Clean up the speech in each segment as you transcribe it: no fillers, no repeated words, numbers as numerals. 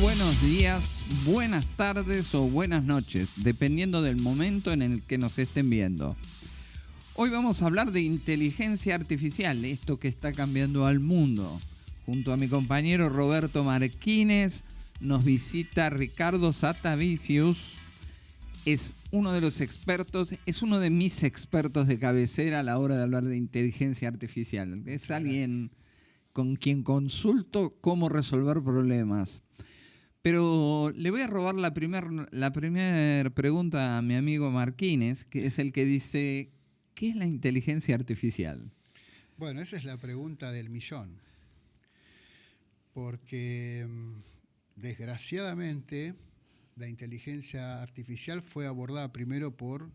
buenos días, buenas tardes o buenas noches, dependiendo del momento en el que nos estén viendo. Hoy vamos a hablar de inteligencia artificial, esto que está cambiando al mundo. Junto a mi compañero Roberto Marquínez nos visita Ricardo Satavicius. Es uno de los expertos, es uno de mis expertos de cabecera a la hora de hablar de inteligencia artificial. Es alguien con quien consulto cómo resolver problemas. Pero le voy a robar la primer pregunta a mi amigo Marquínez, que es el que dice, ¿qué es la inteligencia artificial? Bueno, esa es la pregunta del millón. Porque, desgraciadamente, la inteligencia artificial fue abordada primero por,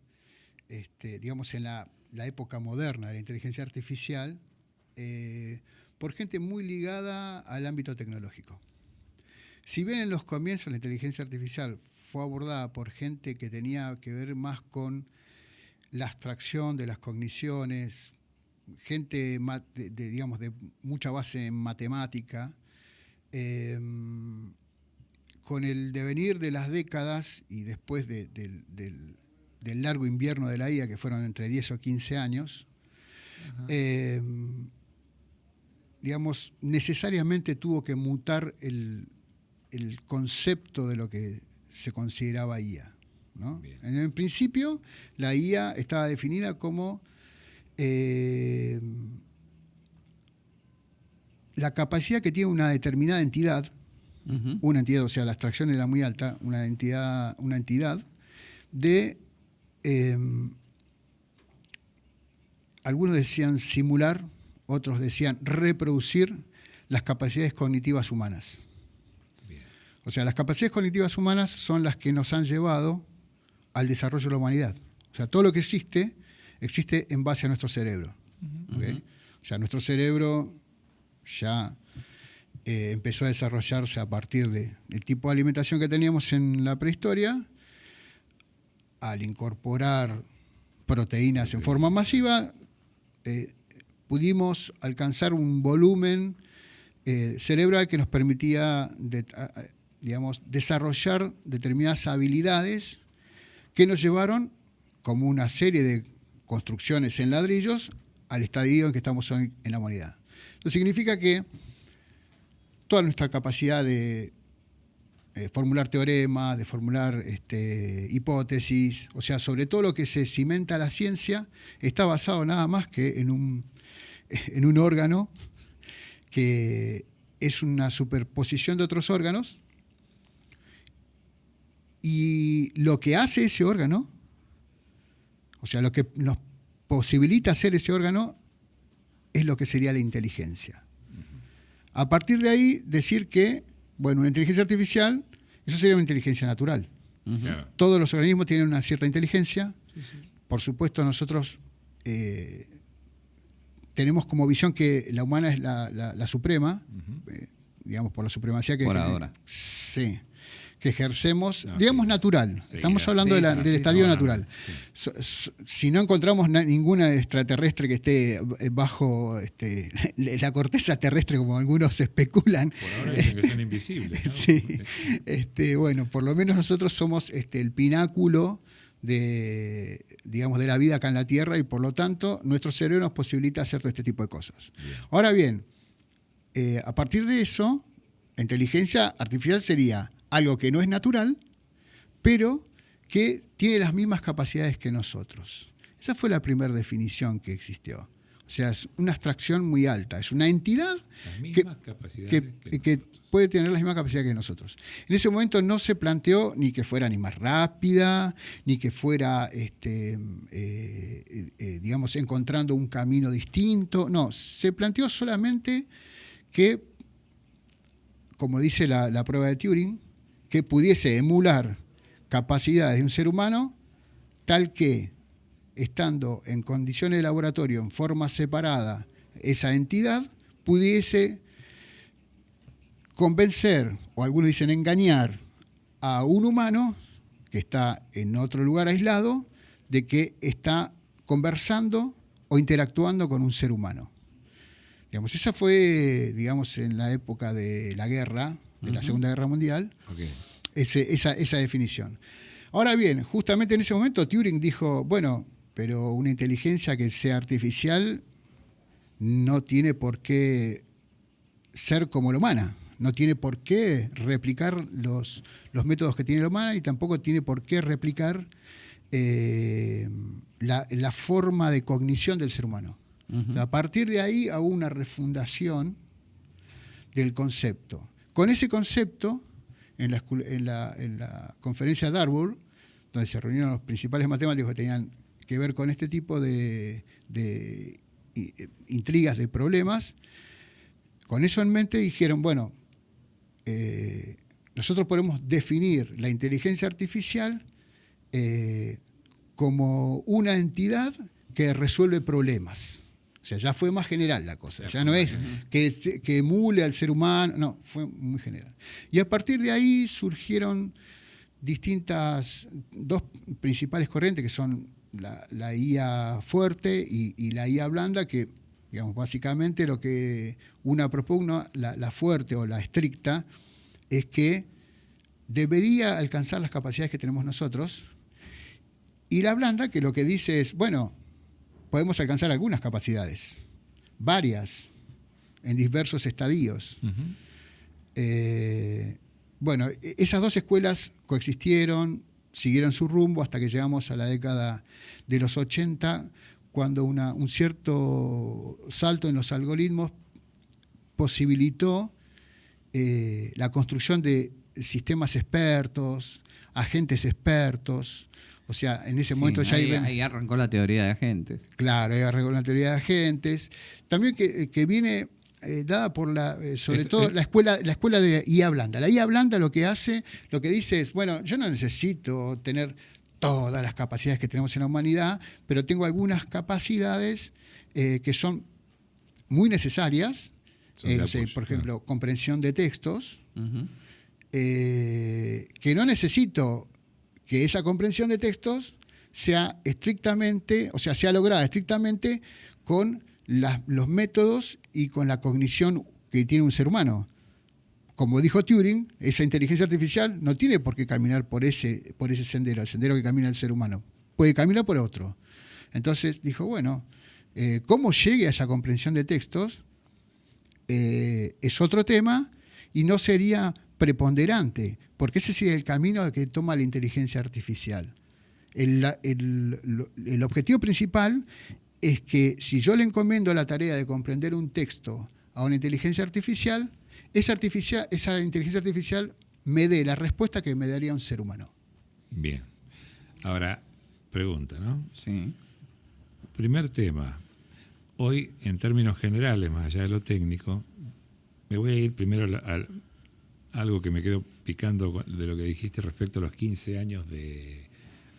digamos, en la época moderna de la inteligencia artificial, por gente muy ligada al ámbito tecnológico. Si bien en los comienzos la inteligencia artificial fue abordada por gente que tenía que ver más con la abstracción de las cogniciones, gente digamos, de mucha base en matemática, con el devenir de las décadas y después del largo invierno de la IA, que fueron entre 10 o 15 años, digamos, necesariamente tuvo que mutar el concepto de lo que se consideraba IA, ¿no? En el principio, la IA estaba definida como la capacidad que tiene una determinada entidad, una entidad, o sea, la abstracción era muy alta, una entidad de, algunos decían simular, otros decían reproducir las capacidades cognitivas humanas. O sea, las capacidades cognitivas humanas son las que nos han llevado al desarrollo de la humanidad. O sea, todo lo que existe en base a nuestro cerebro. ¿Okay? O sea, nuestro cerebro ya empezó a desarrollarse a partir del tipo de alimentación que teníamos en la prehistoria. Al incorporar proteínas en forma masiva, pudimos alcanzar un volumen cerebral que nos permitía digamos, desarrollar determinadas habilidades que nos llevaron, como una serie de construcciones en ladrillos, al estadio en que estamos hoy en la humanidad. Eso significa que toda nuestra capacidad de formular teoremas, de formular hipótesis, o sea, sobre todo lo que se cimenta la ciencia, está basado nada más que en un órgano que es una superposición de otros órganos. Y lo que hace ese órgano, o sea, lo que nos posibilita hacer ese órgano, es lo que sería la inteligencia. A partir de ahí, decir que, bueno, una inteligencia artificial, eso sería una inteligencia natural. Todos los organismos tienen una cierta inteligencia. Por supuesto, nosotros tenemos como visión que la humana es la suprema, digamos, por la supremacía que... Por ahora. Sí. Que ejercemos, digamos, natural. Estamos hablando del estadio natural. Si no encontramos ninguna extraterrestre que esté bajo la corteza terrestre, como algunos especulan. Por ahora dicen que son invisibles, ¿no? Sí. Bueno, por lo menos nosotros somos el pináculo de la vida acá en la Tierra, y por lo tanto nuestro cerebro nos posibilita hacer todo este tipo de cosas. Ahora bien, a partir de eso, la inteligencia artificial sería algo que no es natural, pero que tiene las mismas capacidades que nosotros. Esa fue la primera definición que existió. O sea, es una abstracción muy alta. Es una entidad que puede tener las mismas capacidades que nosotros. En ese momento no se planteó ni que fuera ni más rápida, ni que fuera, digamos, encontrando un camino distinto. No, se planteó solamente que, como dice la prueba de Turing, que pudiese emular capacidades de un ser humano, tal que, estando en condiciones de laboratorio en forma separada, esa entidad pudiese convencer, o algunos dicen engañar, a un humano que está en otro lugar aislado, de que está conversando o interactuando con un ser humano. Digamos, esa fue, digamos, en la época de la guerra, de la Segunda Guerra Mundial, Okay. esa definición. Ahora bien, justamente en ese momento Turing dijo, bueno, pero una inteligencia que sea artificial no tiene por qué ser como la humana, no tiene por qué replicar los métodos que tiene la humana y tampoco tiene por qué replicar la forma de cognición del ser humano. O sea, a partir de ahí hubo una refundación del concepto. Con ese concepto, en la conferencia de Dartmouth, donde se reunieron los principales matemáticos que tenían que ver con este tipo de intrigas, de problemas, con eso en mente dijeron, bueno, nosotros podemos definir la inteligencia artificial como una entidad que resuelve problemas. O sea, ya fue más general la cosa. Ya no es que emule al ser humano, no, fue muy general. Y a partir de ahí surgieron dos principales corrientes, que son la IA fuerte y la IA blanda, que, digamos, básicamente lo que una propugna, la fuerte o la estricta, es que debería alcanzar las capacidades que tenemos nosotros, y la blanda, que lo que dice es, bueno, podemos alcanzar algunas capacidades, varias, en diversos estadios. Bueno, esas dos escuelas coexistieron, siguieron su rumbo hasta que llegamos a la década de los 80, cuando un cierto salto en los algoritmos posibilitó la construcción de sistemas expertos, agentes expertos. O sea, en ese momento ya ahí arrancó la teoría de agentes. Claro, ahí arrancó la teoría de agentes. También que viene dada por sobre todo la escuela de IA blanda. La IA blanda lo que dice es, bueno, yo no necesito tener todas las capacidades que tenemos en la humanidad, pero tengo algunas capacidades que son muy necesarias. No sé, por ejemplo, comprensión de textos, que no necesito que esa comprensión de textos sea lograda estrictamente con los métodos y con la cognición que tiene un ser humano. Como dijo Turing, esa inteligencia artificial no tiene por qué caminar por ese sendero, el sendero que camina el ser humano. Puede caminar por otro. Entonces dijo, bueno, cómo llegue a esa comprensión de textos es otro tema y no sería preponderante, porque ese sería el camino que toma la inteligencia artificial. El objetivo principal es que si yo le encomiendo la tarea de comprender un texto a una inteligencia artificial, esa inteligencia artificial me dé la respuesta que me daría un ser humano. Bien. Ahora, pregunta, ¿no? Sí. Primer tema. Hoy, en términos generales, más allá de lo técnico, me voy a ir primero a algo que me quedó picando de lo que dijiste respecto a los 15 años de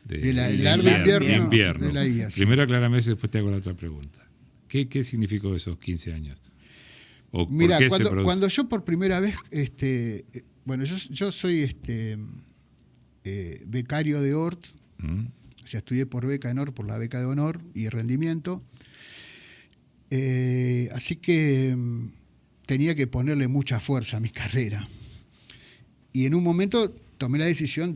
largo invierno de la IA. Primero aclárame eso y después te hago la otra pregunta. ¿Qué significó esos 15 años? Mira, cuando yo por primera vez, bueno, yo soy becario de ORT, o sea, estudié por beca en ORT, por la beca de honor y rendimiento, así que tenía que ponerle mucha fuerza a mi carrera. Y en un momento tomé la decisión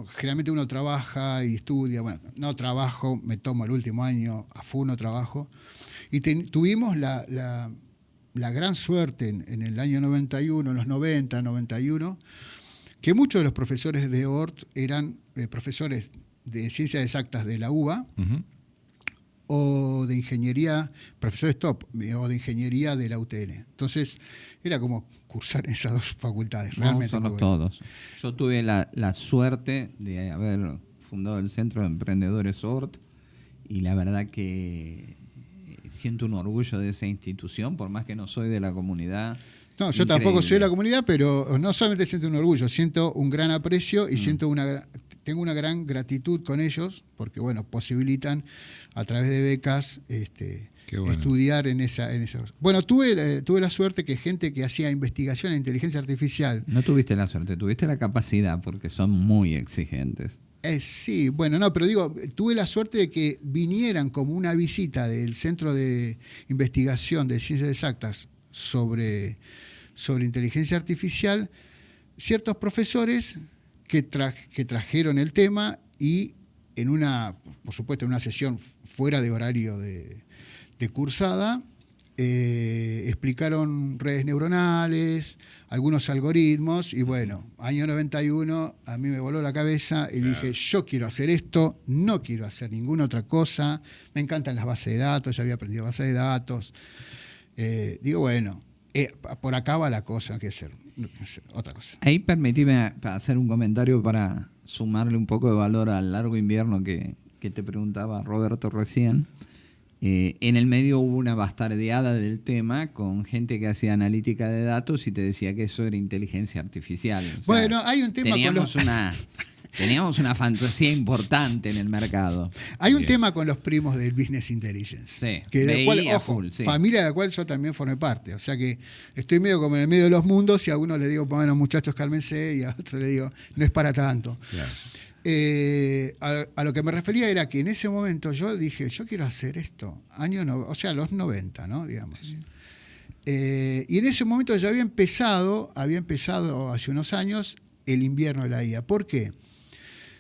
generalmente uno trabaja y estudia, bueno, no trabajo, me tomo el último año, a full no trabajo, y tuvimos la gran suerte en el año 91, en los 90, 91, que muchos de los profesores de ORT eran profesores de ciencias exactas de la UBA, o de ingeniería, profesores top, o de ingeniería de la UTN. Entonces, era como cursar en esas dos facultades. Realmente somos todos. Yo tuve la suerte de haber fundado el Centro de Emprendedores ORT, y la verdad que siento un orgullo de esa institución, por más que no soy de la comunidad. No, yo tampoco soy de la comunidad, pero no solamente siento un orgullo, siento un gran aprecio y tengo una gran gratitud con ellos, porque bueno, posibilitan a través de becas estudiar en esa. Bueno, tuve la suerte que gente que hacía investigación en inteligencia artificial. No tuviste la suerte, tuviste la capacidad, porque son muy exigentes. Sí, bueno, no, pero digo, tuve la suerte de que vinieran como una visita del Centro de Investigación de Ciencias Exactas sobre inteligencia artificial ciertos profesores que trajeron el tema y por supuesto, en una sesión fuera de horario de cursada, explicaron redes neuronales, algunos algoritmos, y bueno, año 91 a mí me voló la cabeza y dije, yo quiero hacer esto, no quiero hacer ninguna otra cosa, me encantan las bases de datos, ya había aprendido bases de datos, digo, bueno, por acá va la cosa, no quiero hacer otra cosa. Ahí permitime hacer un comentario para sumarle un poco de valor al largo invierno que te preguntaba Roberto recién. En el medio hubo una bastardeada del tema con gente que hacía analítica de datos y te decía que eso era inteligencia artificial. O sea, bueno, hay un tema teníamos una fantasía importante en el mercado. Hay un tema con los primos del Business Intelligence. Sí, que de cual, ojo, full, sí. Familia de la cual yo también formé parte. O sea que estoy medio como en el medio de los mundos y a uno le digo, bueno, muchachos, cálmense, y a otro le digo, no es para tanto. Claro. A lo que me refería era que en ese momento yo dije, yo quiero hacer esto, o sea, los 90, ¿no? Digamos. Sí. Y en ese momento ya había empezado hace unos años el invierno de la IA. ¿Por qué?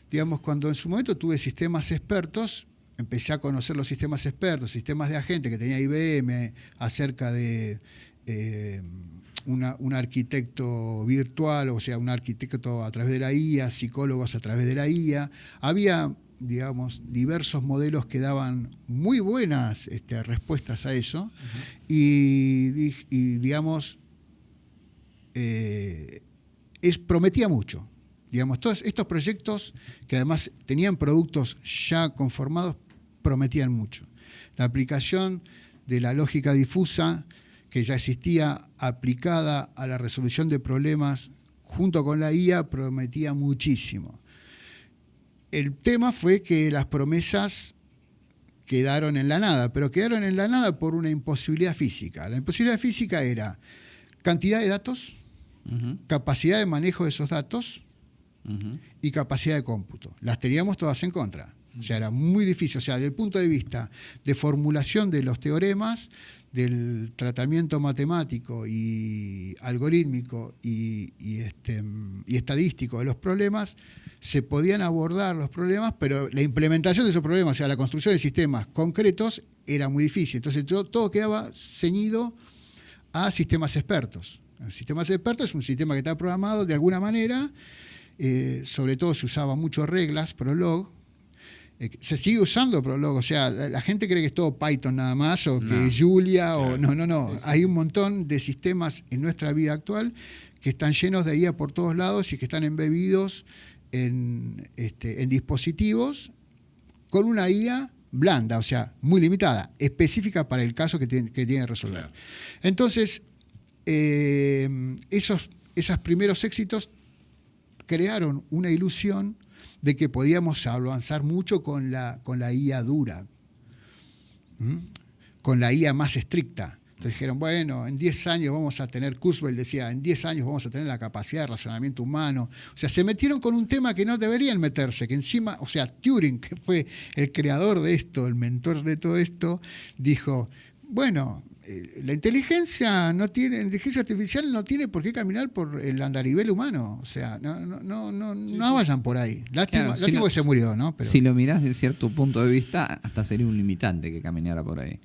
Digamos, cuando en su momento tuve sistemas expertos, empecé a conocer los sistemas expertos, sistemas de agente que tenía IBM acerca de un arquitecto virtual, o sea, un arquitecto a través de la IA, psicólogos a través de la IA. Había, digamos, diversos modelos que daban muy buenas respuestas a eso. Uh-huh. Y digamos, prometía mucho. Digamos, todos estos proyectos, que además tenían productos ya conformados, prometían mucho. La aplicación de la lógica difusa, que ya existía aplicada a la resolución de problemas junto con la IA, prometía muchísimo. El tema fue que las promesas quedaron en la nada, pero quedaron en la nada por una imposibilidad física. La imposibilidad física era cantidad de datos, uh-huh, capacidad de manejo de esos datos, uh-huh, y capacidad de cómputo. Las teníamos todas en contra. O sea, era muy difícil. O sea, desde el punto de vista de formulación de los teoremas, del tratamiento matemático y algorítmico y estadístico de los problemas, se podían abordar los problemas, pero la implementación de esos problemas, o sea, la construcción de sistemas concretos, era muy difícil. Entonces, todo quedaba ceñido a sistemas expertos. El sistema experto es un sistema que está programado de alguna manera, sobre todo se usaba mucho reglas, Prolog. Se sigue usando Prolog, o sea, la gente cree que es todo Python nada más, o que es Julia, claro, o no. Sí. Hay un montón de sistemas en nuestra vida actual que están llenos de IA por todos lados y que están embebidos en dispositivos con una IA blanda, o sea, muy limitada, específica para el caso que tiene que resolver. Claro. Entonces, esos primeros éxitos crearon una ilusión de que podíamos avanzar mucho con la IA dura, con la IA más estricta. Entonces dijeron, bueno, en 10 años vamos a tener, Kurzweil decía, en 10 años vamos a tener la capacidad de razonamiento humano. O sea, se metieron con un tema que no deberían meterse, que encima, o sea, Turing, que fue el creador de esto, el mentor de todo esto, dijo, bueno, la inteligencia artificial no tiene por qué caminar por el andarivel humano. O sea, no vayan por ahí. Lástima que se murió, ¿no? Pero si lo mirás desde cierto punto de vista, hasta sería un limitante que caminara por ahí.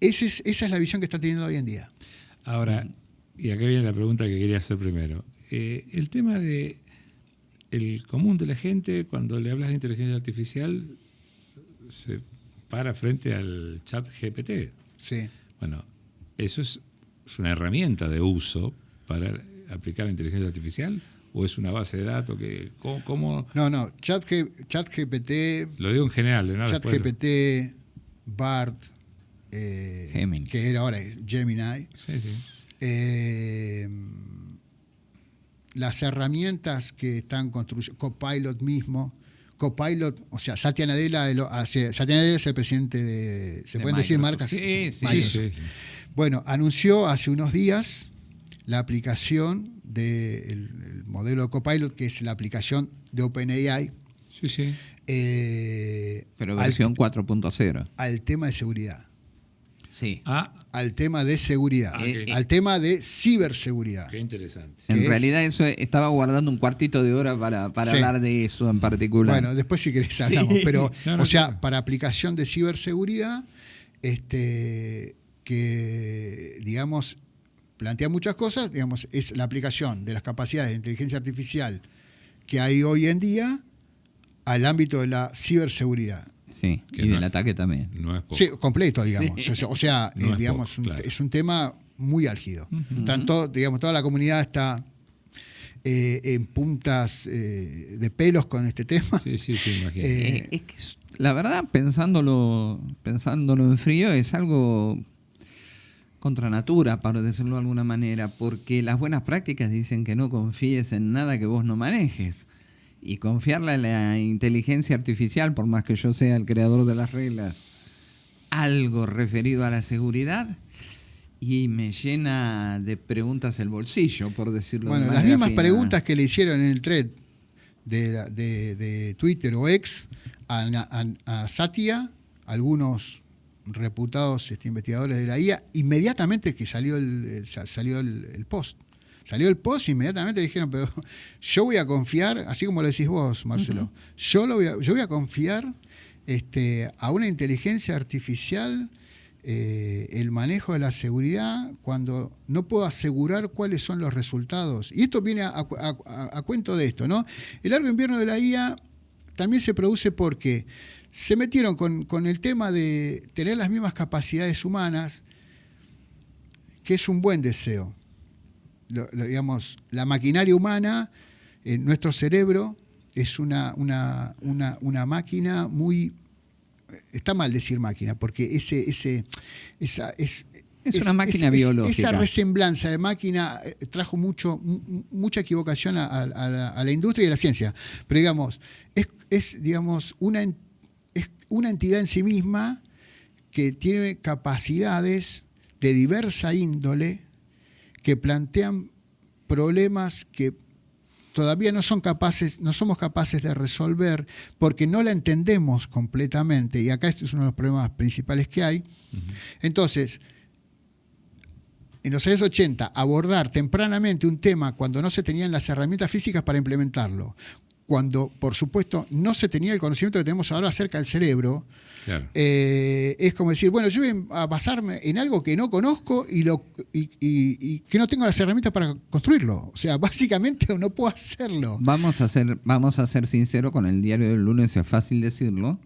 Esa es la visión que está teniendo hoy en día. Ahora, y acá viene la pregunta que quería hacer primero. El tema de el común de la gente, cuando le hablas de inteligencia artificial, se para frente al chat GPT. Sí. Bueno, ¿eso es una herramienta de uso para aplicar la inteligencia artificial? ¿O es una base de datos que cómo? No, ChatGPT. Lo digo en general, ¿no? ChatGPT, BART, Gemini. Que era ahora Gemini. Sí. Las herramientas que están construyendo, Copilot mismo. Copilot, o sea, Satya Nadella es el presidente de ¿se pueden decir marcas? Sí. Bueno, anunció hace unos días la aplicación del modelo de Copilot, que es la aplicación de OpenAI. Pero versión 4.0. Al tema de seguridad. Sí. al tema de seguridad, al tema de ciberseguridad. Qué interesante. En realidad eso estaba guardando un cuartito de hora para hablar de eso en particular. Bueno, después si querés hablamos, pero Claro, o sea, claro. para aplicación de ciberseguridad, que digamos plantea muchas cosas, digamos, es la aplicación de las capacidades de inteligencia artificial que hay hoy en día al ámbito de la ciberseguridad. Sí, Que y no del es- ataque también. No es poco. Sí, completo, digamos. O sea, No es digamos, poco, claro. es un tema muy álgido. Tanto, digamos, toda la comunidad está en puntas de pelos con este tema. Sí, imagino. Es que la verdad, pensándolo en frío, es algo contra natura, para decirlo de alguna manera, porque las buenas prácticas dicen que no confíes en nada que vos no manejes. Y confiarle a la inteligencia artificial, por más que yo sea el creador de las reglas, algo referido a la seguridad, y me llena de preguntas el bolsillo, por decirlo Bueno, de las manera mismas fina. preguntas que le hicieron en el thread de Twitter o X a Satya, algunos reputados investigadores de la IA, inmediatamente que salió el post. Salió el post y inmediatamente le dijeron, pero yo voy a confiar, así como lo decís vos, Marcelo, yo voy a confiar a una inteligencia artificial el manejo de la seguridad cuando no puedo asegurar cuáles son los resultados. Y esto viene a cuento de esto, ¿no? El largo invierno de la IA también se produce porque se metieron con el tema de tener las mismas capacidades humanas, que es un buen deseo. Digamos, la maquinaria humana, nuestro cerebro, es una máquina muy... Está mal decir máquina, porque es una máquina biológica. Esa resemblanza de máquina trajo mucha equivocación a la industria y a la ciencia. Pero digamos, es una entidad en sí misma que tiene capacidades de diversa índole que plantean problemas que todavía no somos capaces de resolver porque no la entendemos completamente, y acá este es uno de los problemas principales que hay. Entonces, en los años 80, abordar tempranamente un tema cuando no se tenían las herramientas físicas para implementarlo, cuando, por supuesto, no se tenía el conocimiento que tenemos ahora acerca del cerebro, Claro. es como decir, bueno, yo voy a basarme en algo que no conozco y que no tengo las herramientas para construirlo. O sea, básicamente no puedo hacerlo. Vamos a ser sinceros con el diario del lunes, es fácil decirlo.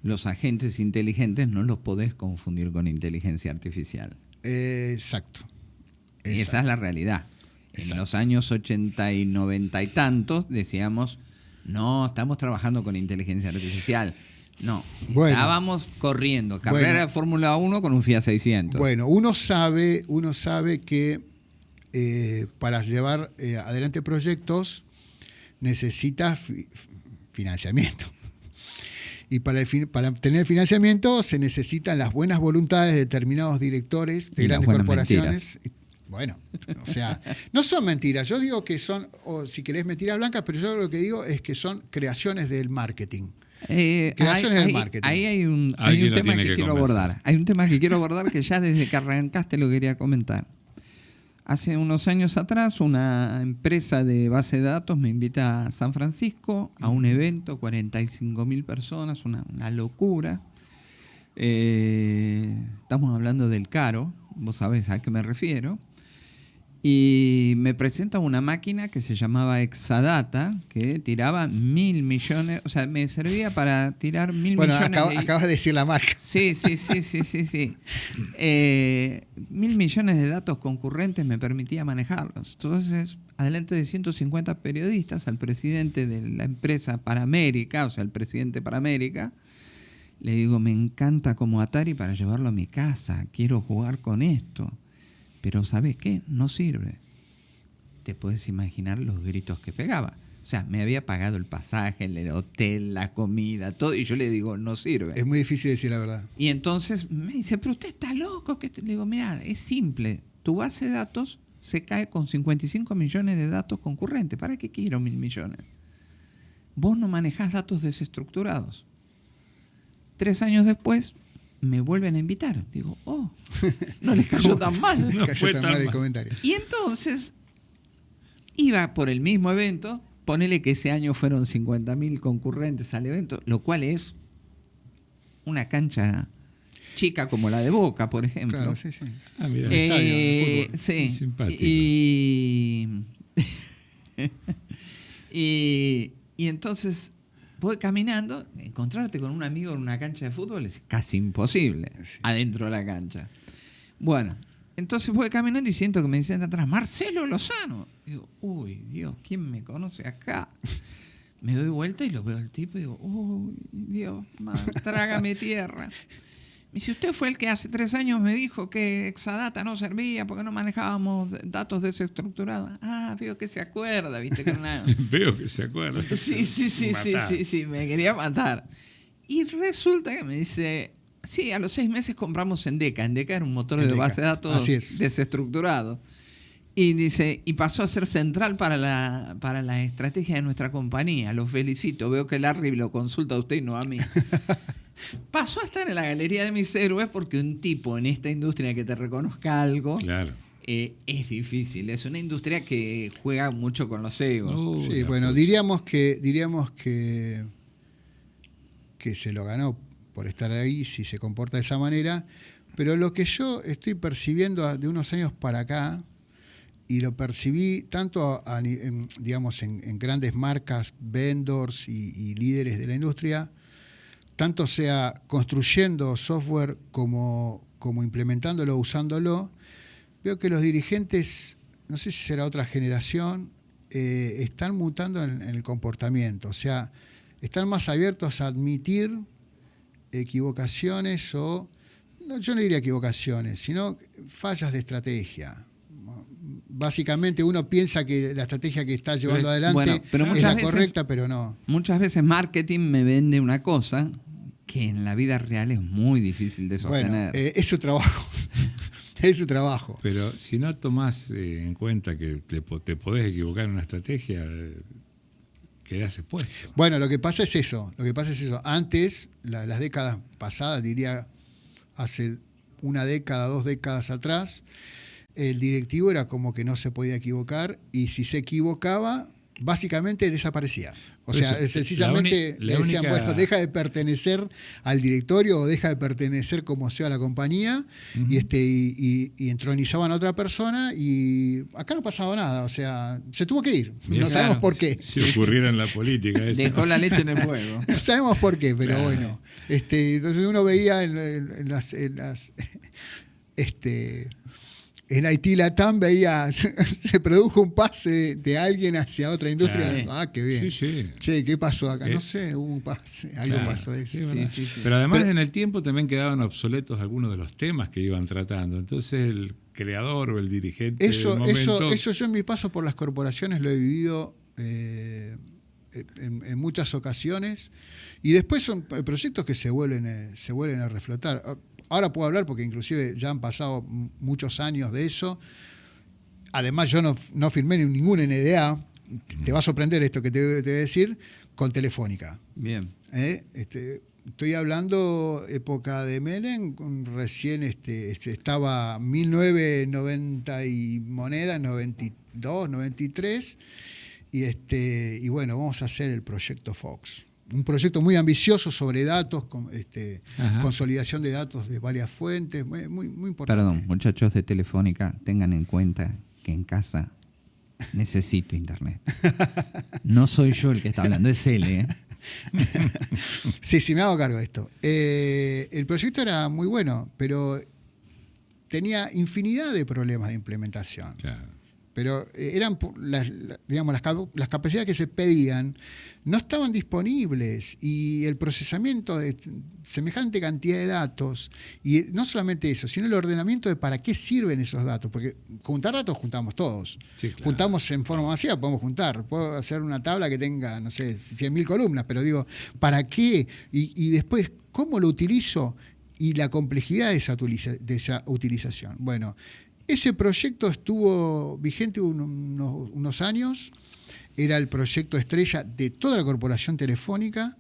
Los agentes inteligentes no los podés confundir con inteligencia artificial. Exacto. Esa es la realidad. Exacto. En los años 80 y 90 y tantos decíamos, no, estamos trabajando con inteligencia artificial. No, Bueno. estábamos corriendo carrera de Fórmula 1 con un Fiat 600. Bueno, uno sabe que para llevar adelante proyectos necesita financiamiento. Y para tener financiamiento se necesitan las buenas voluntades de determinados directores de Y las grandes buenas corporaciones. mentiras. Bueno, o sea, no son mentiras. Yo digo que son, o si querés, mentiras blancas, pero yo lo que digo es que son creaciones del marketing. Creaciones del marketing. Ahí hay un Alguien lo tema tiene que que quiero convencer. abordar. Hay un tema que quiero abordar que ya desde que arrancaste lo quería comentar. Hace unos años atrás, una empresa de base de datos me invita a San Francisco a un evento, 45.000 personas, una locura. Estamos hablando del Caro, vos sabés a qué me refiero. Y me presenta una máquina que se llamaba Exadata, que tiraba 1.000 millones, o sea, me servía para tirar 1.000 Bueno, millones acabas de decir la marca. Sí. 1.000 millones de datos concurrentes me permitía manejarlos. Entonces, adelante de 150 periodistas, al presidente de la empresa Paramérica, o sea, el presidente Paramérica, le digo, me encanta como Atari para llevarlo a mi casa, quiero jugar con esto. Pero ¿sabes qué? No sirve. Te puedes imaginar los gritos que pegaba. O sea, me había pagado el pasaje, el hotel, la comida, todo, y yo le digo, no sirve. Es muy difícil decir la verdad. Y entonces me dice, pero usted está loco. Le digo, mira, es simple. Tu base de datos se cae con 55 millones de datos concurrentes. ¿Para qué quiero 1.000 millones? Vos no manejás datos desestructurados. 3 años después, me vuelven a invitar. Digo, no les cayó tan mal. No Cayó fue tan tan mal el mal. comentario. Y entonces iba por el mismo evento, ponele que ese año fueron 50.000 concurrentes al evento, lo cual es una cancha chica como la de Boca, por ejemplo. Claro, sí. Ah, mira. El estadio de fútbol. Sí. Simpático. Y entonces voy caminando, encontrarte con un amigo en una cancha de fútbol es casi imposible, Sí. adentro de la cancha. Bueno, entonces voy caminando y siento que me dicen de atrás, Marcelo Lozano. Digo, uy, Dios, ¿quién me conoce acá? Me doy vuelta y lo veo al tipo y digo, uy, Dios, trágame tierra. Me dice, usted fue el que hace 3 años me dijo que Exadata no servía porque no manejábamos datos desestructurados. Ah, veo que se acuerda, viste que no. Veo que se acuerda. Sí, me quería matar. Y resulta que me dice, sí, a los 6 meses compramos Endeca. Endeca era un motor de Endeca, base de datos así es. desestructurado. Y dice, y pasó a ser central para la estrategia de nuestra compañía. Los felicito, veo que Larry lo consulta a usted y no a mí. Pasó a estar en la galería de mis héroes porque un tipo en esta industria que te reconozca algo Claro. es difícil. Es una industria que juega mucho con los egos. Sí, La bueno, pucha. diríamos que se lo ganó por estar ahí, si se comporta de esa manera, pero lo que yo estoy percibiendo de unos años para acá, y lo percibí tanto en grandes marcas, vendors y líderes de la industria, tanto sea construyendo software como implementándolo, usándolo, veo que los dirigentes, no sé si será otra generación, están mutando en el comportamiento. O sea, están más abiertos a admitir equivocaciones o, no, yo no diría equivocaciones, sino fallas de estrategia. Básicamente uno piensa que la estrategia que está llevando adelante bueno, pero es muchas la veces- correcta, pero no. Muchas veces marketing me vende una cosa que en la vida real es muy difícil de sostener. Bueno, es su trabajo. Es su trabajo. Pero si no tomás en cuenta que te podés equivocar en una estrategia, quedás expuesto. Bueno, lo que pasa es eso. Antes, las décadas pasadas, diría hace 1 década, 2 décadas atrás, el directivo era como que no se podía equivocar y si se equivocaba, básicamente desaparecía. O sea, Eso, sencillamente la le decían, única- bueno, deja de pertenecer al directorio o deja de pertenecer como sea a la compañía y entronizaban a otra persona y acá no pasaba nada. O sea, se tuvo que ir. Bien, No claro. sabemos por qué. Si ocurriera en la política eso. Dejó la leche en el fuego. No sabemos por qué, pero Claro. bueno. Entonces uno veía en Haití Latam veía, se produjo un pase de alguien hacia otra industria. Claro. Ah, qué bien. Sí. Che, ¿qué pasó acá? No sé, hubo un pase, algo Claro, pasó de eso. sí, ¿verdad? Sí. Pero además Pero- en el tiempo también quedaban obsoletos algunos de los temas que iban tratando. Entonces el creador o el dirigente Eso del momento... yo en mi paso por las corporaciones lo he vivido en muchas ocasiones y después son proyectos que se vuelven a reflotar. Ahora puedo hablar porque inclusive ya han pasado muchos años de eso. Además yo no firmé ningún NDA, te va a sorprender esto que te voy a decir, con Telefónica. Bien. Estoy hablando época de Menem, recién estaba 1990 y monedas, 92, 93, y bueno, vamos a hacer el proyecto Fox. Un proyecto muy ambicioso sobre datos, consolidación de datos de varias fuentes, muy importante. Perdón, muchachos de Telefónica, tengan en cuenta que en casa necesito internet. No soy yo el que está hablando, es él, ¿eh? Sí, me hago cargo de esto. El proyecto era muy bueno, pero tenía infinidad de problemas de implementación. Claro. Pero eran las capacidades que se pedían no estaban disponibles y el procesamiento de semejante cantidad de datos, y no solamente eso, sino el ordenamiento de para qué sirven esos datos, porque juntar datos juntamos todos. Sí, claro. Juntamos en forma masiva, podemos juntar. Puedo hacer una tabla que tenga, no sé, 100.000 columnas, pero digo, ¿para qué? Y después, ¿cómo lo utilizo? Y la complejidad de esa utilización. Bueno, ese proyecto estuvo vigente unos años. era el proyecto estrella de toda la corporación telefónica.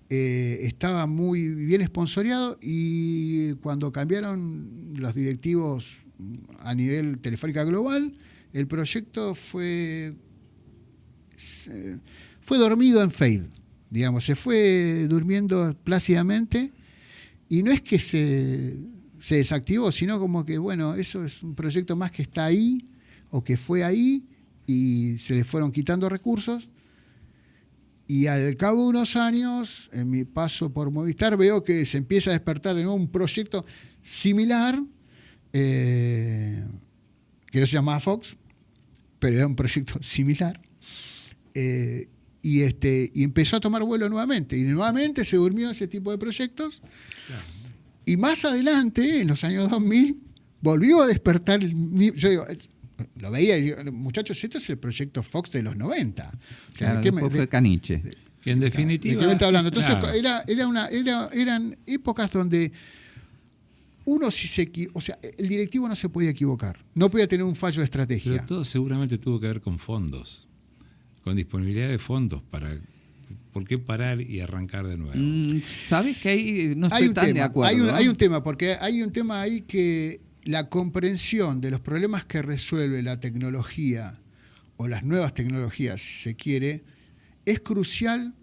Estaba muy bien esponsoreado y cuando cambiaron los directivos a nivel Telefónica Global, el proyecto fue dormido en fade, digamos, se fue durmiendo plácidamente y no es que se desactivó, sino como que, bueno, eso es un proyecto más que está ahí o que fue ahí y se le fueron quitando recursos. Y al cabo de unos años, en mi paso por Movistar, veo que se empieza a despertar de nuevo un proyecto similar, que no se llamaba Fox, pero era un proyecto similar. Y empezó a tomar vuelo nuevamente. Y nuevamente se durmió ese tipo de proyectos. Claro. Y más adelante, en los años 2000, volvió a despertar. Yo digo, lo veía y digo, muchachos, esto es el proyecto Fox de los 90. O sea, claro, fue Caniche. Que en definitiva... ¿De qué me está hablando? Entonces, claro. eran épocas donde uno o sea, el directivo no se podía equivocar. No podía tener un fallo de estrategia. Pero todo seguramente tuvo que ver con fondos. Con disponibilidad de fondos para... ¿Por qué parar y arrancar de nuevo? ¿Sabes que ahí no estoy tan de acuerdo? Hay un tema, porque hay un tema ahí que la comprensión de los problemas que resuelve la tecnología o las nuevas tecnologías, si se quiere, es crucial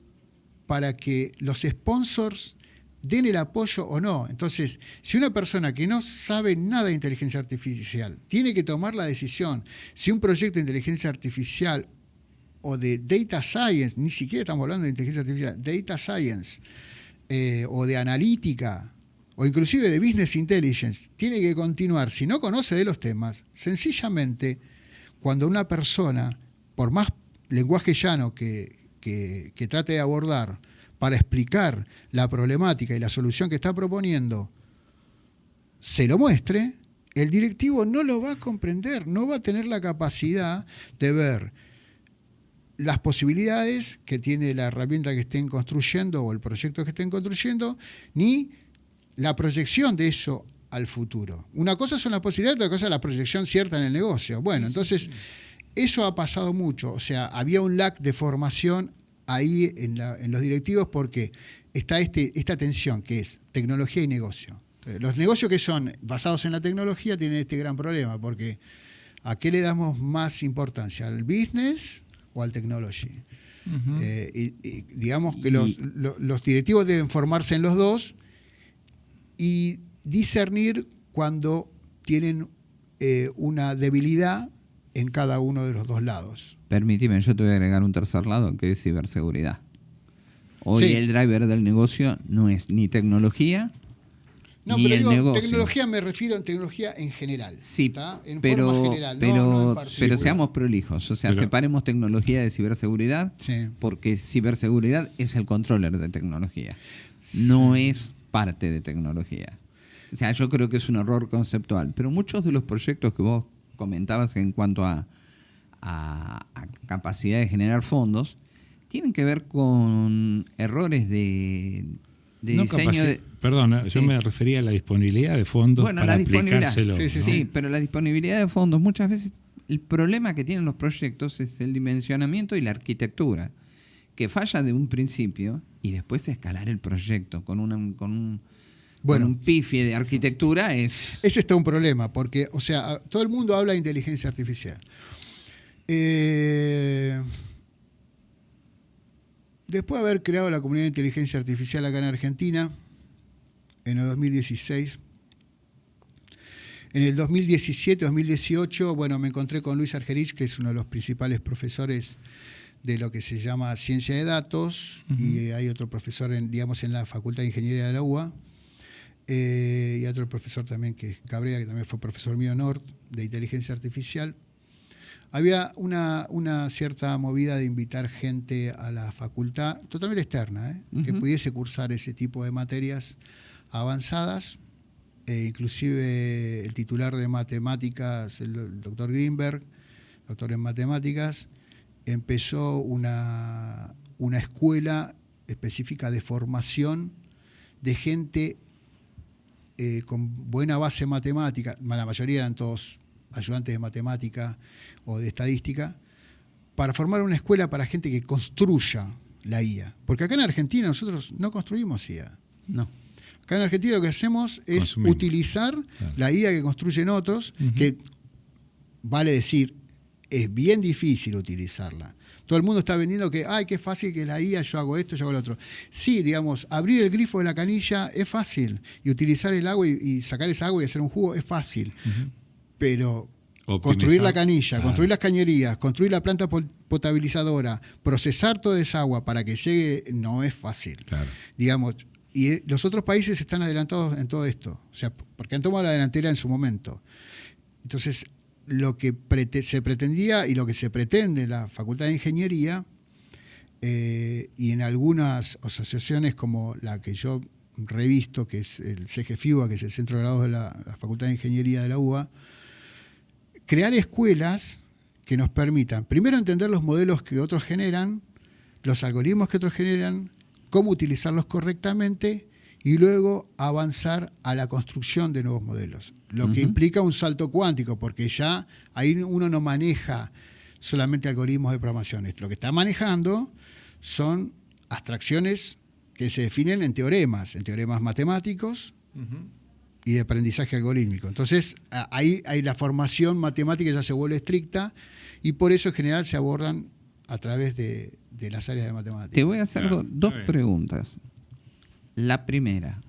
para que los sponsors den el apoyo o no. Entonces, si una persona que no sabe nada de inteligencia artificial tiene que tomar la decisión si un proyecto de inteligencia artificial o de data science, ni siquiera estamos hablando de inteligencia artificial, data science, o de analítica, o inclusive de business intelligence, tiene que continuar, si no conoce de los temas, sencillamente, cuando una persona, por más lenguaje llano que trate de abordar para explicar la problemática y la solución que está proponiendo, se lo muestre, el directivo no lo va a comprender, no va a tener la capacidad de ver las posibilidades que tiene la herramienta que estén construyendo o el proyecto que estén construyendo, ni la proyección de eso al futuro. Una cosa son las posibilidades, otra cosa es la proyección cierta en el negocio. Bueno, entonces, eso ha pasado mucho. O sea, había un lag de formación ahí en los directivos porque está esta tensión que es tecnología y negocio. Entonces, los negocios que son basados en la tecnología tienen este gran problema porque ¿a qué le damos más importancia? ¿Al business o al technology? Uh-huh. Y digamos que los directivos deben formarse en los dos y discernir cuando tienen una debilidad en cada uno de los dos lados. Permíteme, yo te voy a agregar un tercer lado que es ciberseguridad. Hoy el driver del negocio no es ni tecnología ni el negocio. Tecnología me refiero a tecnología en general. Sí, en pero, forma general, pero seamos prolijos. O sea, separemos tecnología de ciberseguridad porque ciberseguridad es el controller de tecnología. No es parte de tecnología. O sea, yo creo que es un error conceptual. Pero muchos de los proyectos que vos comentabas en cuanto a capacidad de generar fondos tienen que ver con errores de diseño. Perdona, yo me refería a la disponibilidad de fondos para aplicárselo. Sí, pero la disponibilidad de fondos, muchas veces el problema que tienen los proyectos es el dimensionamiento y la arquitectura, que falla de un principio y después escalar el proyecto con un pifie de arquitectura es... Ese está un problema, porque, o sea, todo el mundo habla de inteligencia artificial. Después de haber creado la comunidad de inteligencia artificial acá en Argentina, en el 2016, en el 2017-2018, bueno, me encontré con Luis Argerich, que es uno de los principales profesores de lo que se llama ciencia de datos, uh-huh. Y hay otro profesor en la Facultad de Ingeniería de la UBA, y otro profesor también, que es Cabrera, que también fue profesor mío NORT, de inteligencia artificial. Había una cierta movida de invitar gente a la facultad, totalmente externa, uh-huh. que pudiese cursar ese tipo de materias avanzadas. Inclusive el titular de matemáticas, el doctor Greenberg, doctor en matemáticas, empezó una escuela específica de formación de gente con buena base matemática. La mayoría eran todos ayudantes de matemática o de estadística, para formar una escuela para gente que construya la IA. Porque acá en Argentina nosotros no construimos IA. No. Acá en Argentina lo que hacemos es Consumimos. utilizar la IA que construyen otros, que vale decir, es bien difícil utilizarla. Todo el mundo está vendiendo que, ay, qué fácil que la IA, yo hago esto, yo hago lo otro. Sí, digamos, abrir el grifo de la canilla es fácil, y utilizar el agua y sacar esa agua y hacer un jugo es fácil. Pero construir la canilla, construir las cañerías, construir la planta potabilizadora, procesar toda esa agua para que llegue, no es fácil. Claro. Digamos, y los otros países están adelantados en todo esto, o sea, porque han tomado la delantera en su momento. Entonces, lo que se pretendía y lo que se pretende en la Facultad de Ingeniería y en algunas asociaciones como la que yo revisto, que es el CGFIUA, que es el Centro de Grados de la Facultad de Ingeniería de la UBA, crear escuelas que nos permitan, primero, entender los modelos que otros generan, los algoritmos que otros generan, cómo utilizarlos correctamente y luego avanzar a la construcción de nuevos modelos. Lo que implica un salto cuántico, porque ya ahí uno no maneja solamente algoritmos de programación. Lo que está manejando son abstracciones que se definen en teoremas matemáticos y de aprendizaje algorítmico. Entonces, ahí la formación matemática ya se vuelve estricta y por eso en general se abordan a través de las áreas de matemáticas. Te voy a hacer dos preguntas. La primera,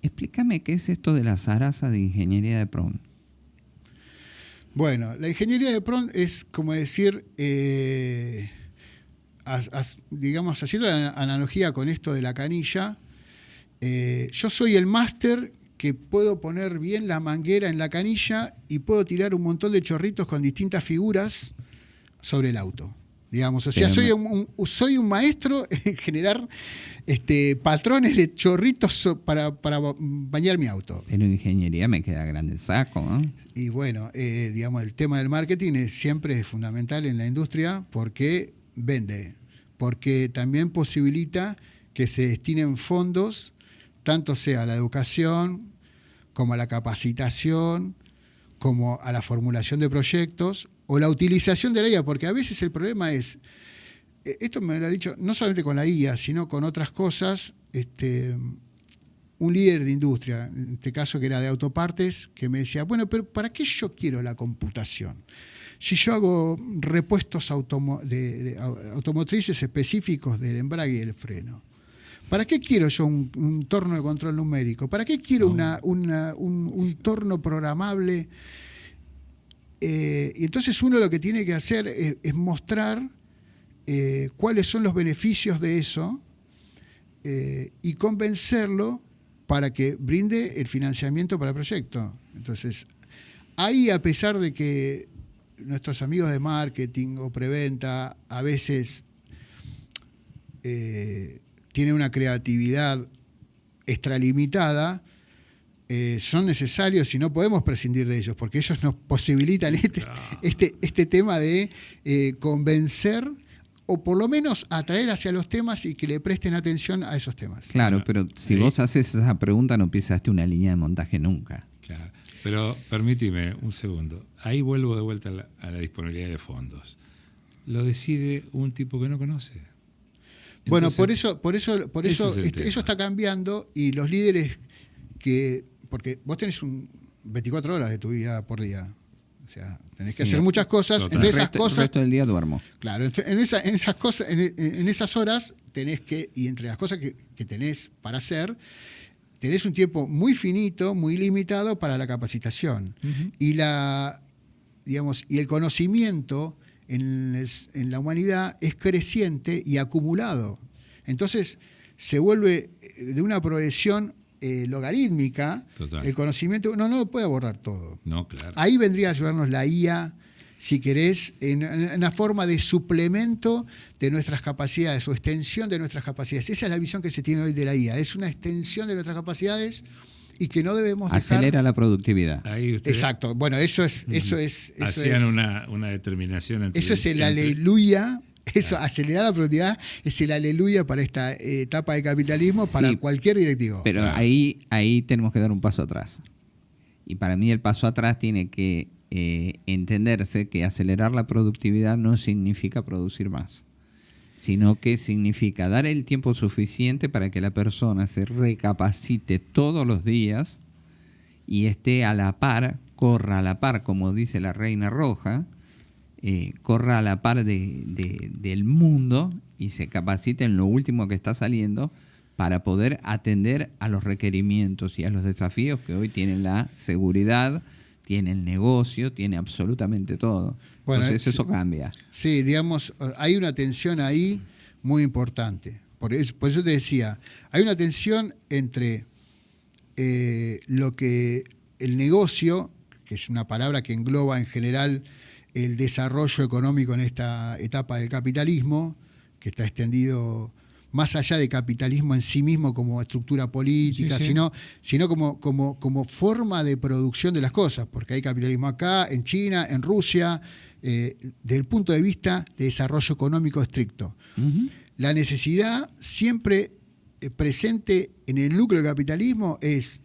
explícame qué es esto de la zaraza de ingeniería de PRON. Bueno, la ingeniería de PRON es como decir, digamos, haciendo la analogía con esto de la canilla, yo soy el máster que puedo poner bien la manguera en la canilla y puedo tirar un montón de chorritos con distintas figuras sobre el auto. Digamos, o sea, soy un maestro en generar patrones de chorritos para bañar mi auto. Pero ingeniería me queda grande el saco, ¿no? Y bueno, digamos, el tema del marketing siempre es fundamental en la industria porque vende, porque también posibilita que se destinen fondos, tanto sea a la educación, como a la capacitación, como a la formulación de proyectos, o la utilización de la IA, porque a veces el problema es, esto me lo ha dicho no solamente con la IA, sino con otras cosas, un líder de industria, en este caso que era de autopartes, que me decía, bueno, pero ¿para qué yo quiero la computación? Si yo hago repuestos automotrices específicos del embrague y el freno, ¿para qué quiero yo un torno de control numérico? ¿Para qué quiero un torno programable? Y entonces uno lo que tiene que hacer es mostrar cuáles son los beneficios de eso y convencerlo para que brinde el financiamiento para el proyecto. Entonces, ahí, a pesar de que nuestros amigos de marketing o preventa a veces tienen una creatividad extralimitada, son necesarios y no podemos prescindir de ellos, porque ellos nos posibilitan este tema de convencer o por lo menos atraer hacia los temas y que le presten atención a esos temas. Claro, pero si vos haces esa pregunta no pisaste una línea de montaje nunca. Claro, pero permíteme un segundo. Ahí vuelvo de vuelta a la disponibilidad de fondos. Lo decide un tipo que no conoce. Bueno, Entonces, por eso eso está cambiando y los líderes porque vos tenés 24 horas de tu vida por día. O sea, tenés que hacer muchas cosas. Total. Entre esas cosas, el resto del día duermo. Claro, en esas cosas, en esas horas tenés que, y entre las cosas que tenés para hacer, tenés un tiempo muy finito, muy limitado para la capacitación. Y y el conocimiento en la humanidad es creciente y acumulado. Entonces se vuelve de una progresión logarítmica. Total. El conocimiento no lo puede abordar todo. No, claro. Ahí vendría a ayudarnos la IA, si querés, en una forma de suplemento de nuestras capacidades o extensión de nuestras capacidades. Esa es la visión que se tiene hoy de la IA. Es una extensión de nuestras capacidades y que no debemos dejar. Acelera la productividad. Ahí Exacto. Bueno, eso es. Hacían una determinación. Eso es el aleluya. Eso, acelerar la productividad, es el aleluya para esta etapa de capitalismo, para cualquier directivo. Pero ahí tenemos que dar un paso atrás. Y para mí el paso atrás tiene que entenderse que acelerar la productividad no significa producir más, sino que significa dar el tiempo suficiente para que la persona se recapacite todos los días y esté a la par, corra a la par, como dice la Reina Roja, corra a la par del mundo y se capacite en lo último que está saliendo para poder atender a los requerimientos y a los desafíos que hoy tienen la seguridad, tiene el negocio, tiene absolutamente todo. Bueno, entonces eso cambia. Sí, digamos, hay una tensión ahí muy importante. Por eso te decía, hay una tensión entre lo que el negocio, que es una palabra que engloba en general el desarrollo económico en esta etapa del capitalismo, que está extendido más allá de capitalismo en sí mismo como estructura política, sí. sino como forma de producción de las cosas, porque hay capitalismo acá, en China, en Rusia, desde el punto de vista de desarrollo económico estricto. Uh-huh. La necesidad siempre presente en el núcleo del capitalismo es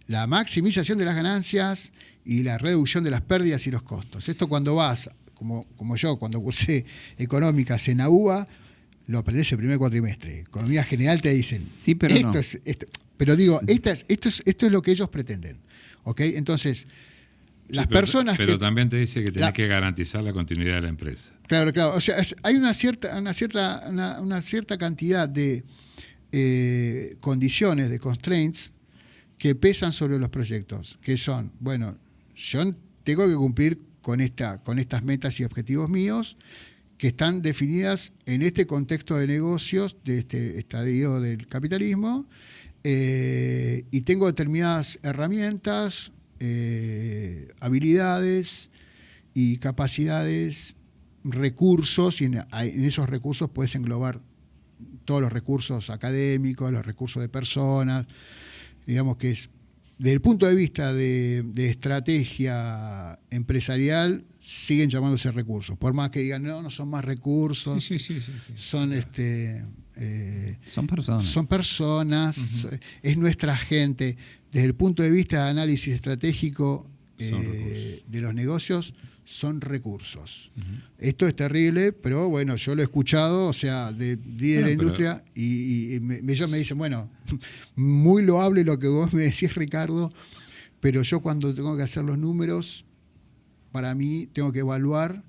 la maximización de las ganancias y la reducción de las pérdidas y los costos. Esto cuando vas, como yo, cuando cursé económicas en la UBA, lo aprendés el primer cuatrimestre. Economía general te dicen. Sí, pero no. Pero digo, esto es lo que ellos pretenden. ¿Ok? Entonces, las personas pero también te dice que tenés que garantizar la continuidad de la empresa. Claro. O sea, hay una cierta cantidad de condiciones, de constraints, que pesan sobre los proyectos, que son, bueno, yo tengo que cumplir con estas metas y objetivos míos, que están definidas en este contexto de negocios, de este estadio del capitalismo, y tengo determinadas herramientas, habilidades y capacidades, recursos, y en esos recursos puedes englobar todos los recursos académicos, los recursos de personas, digamos que es, desde el punto de vista de estrategia empresarial, siguen llamándose recursos. Por más que digan, no son más recursos, sí. Son personas. Son personas, uh-huh. Es nuestra gente. Desde el punto de vista de análisis estratégico de los negocios, son recursos. Uh-huh. Esto es terrible, pero bueno, yo lo he escuchado, o sea, de la industria, y ellos me dicen, bueno, muy loable lo que vos me decís, Ricardo, pero yo cuando tengo que hacer los números, para mí tengo que evaluar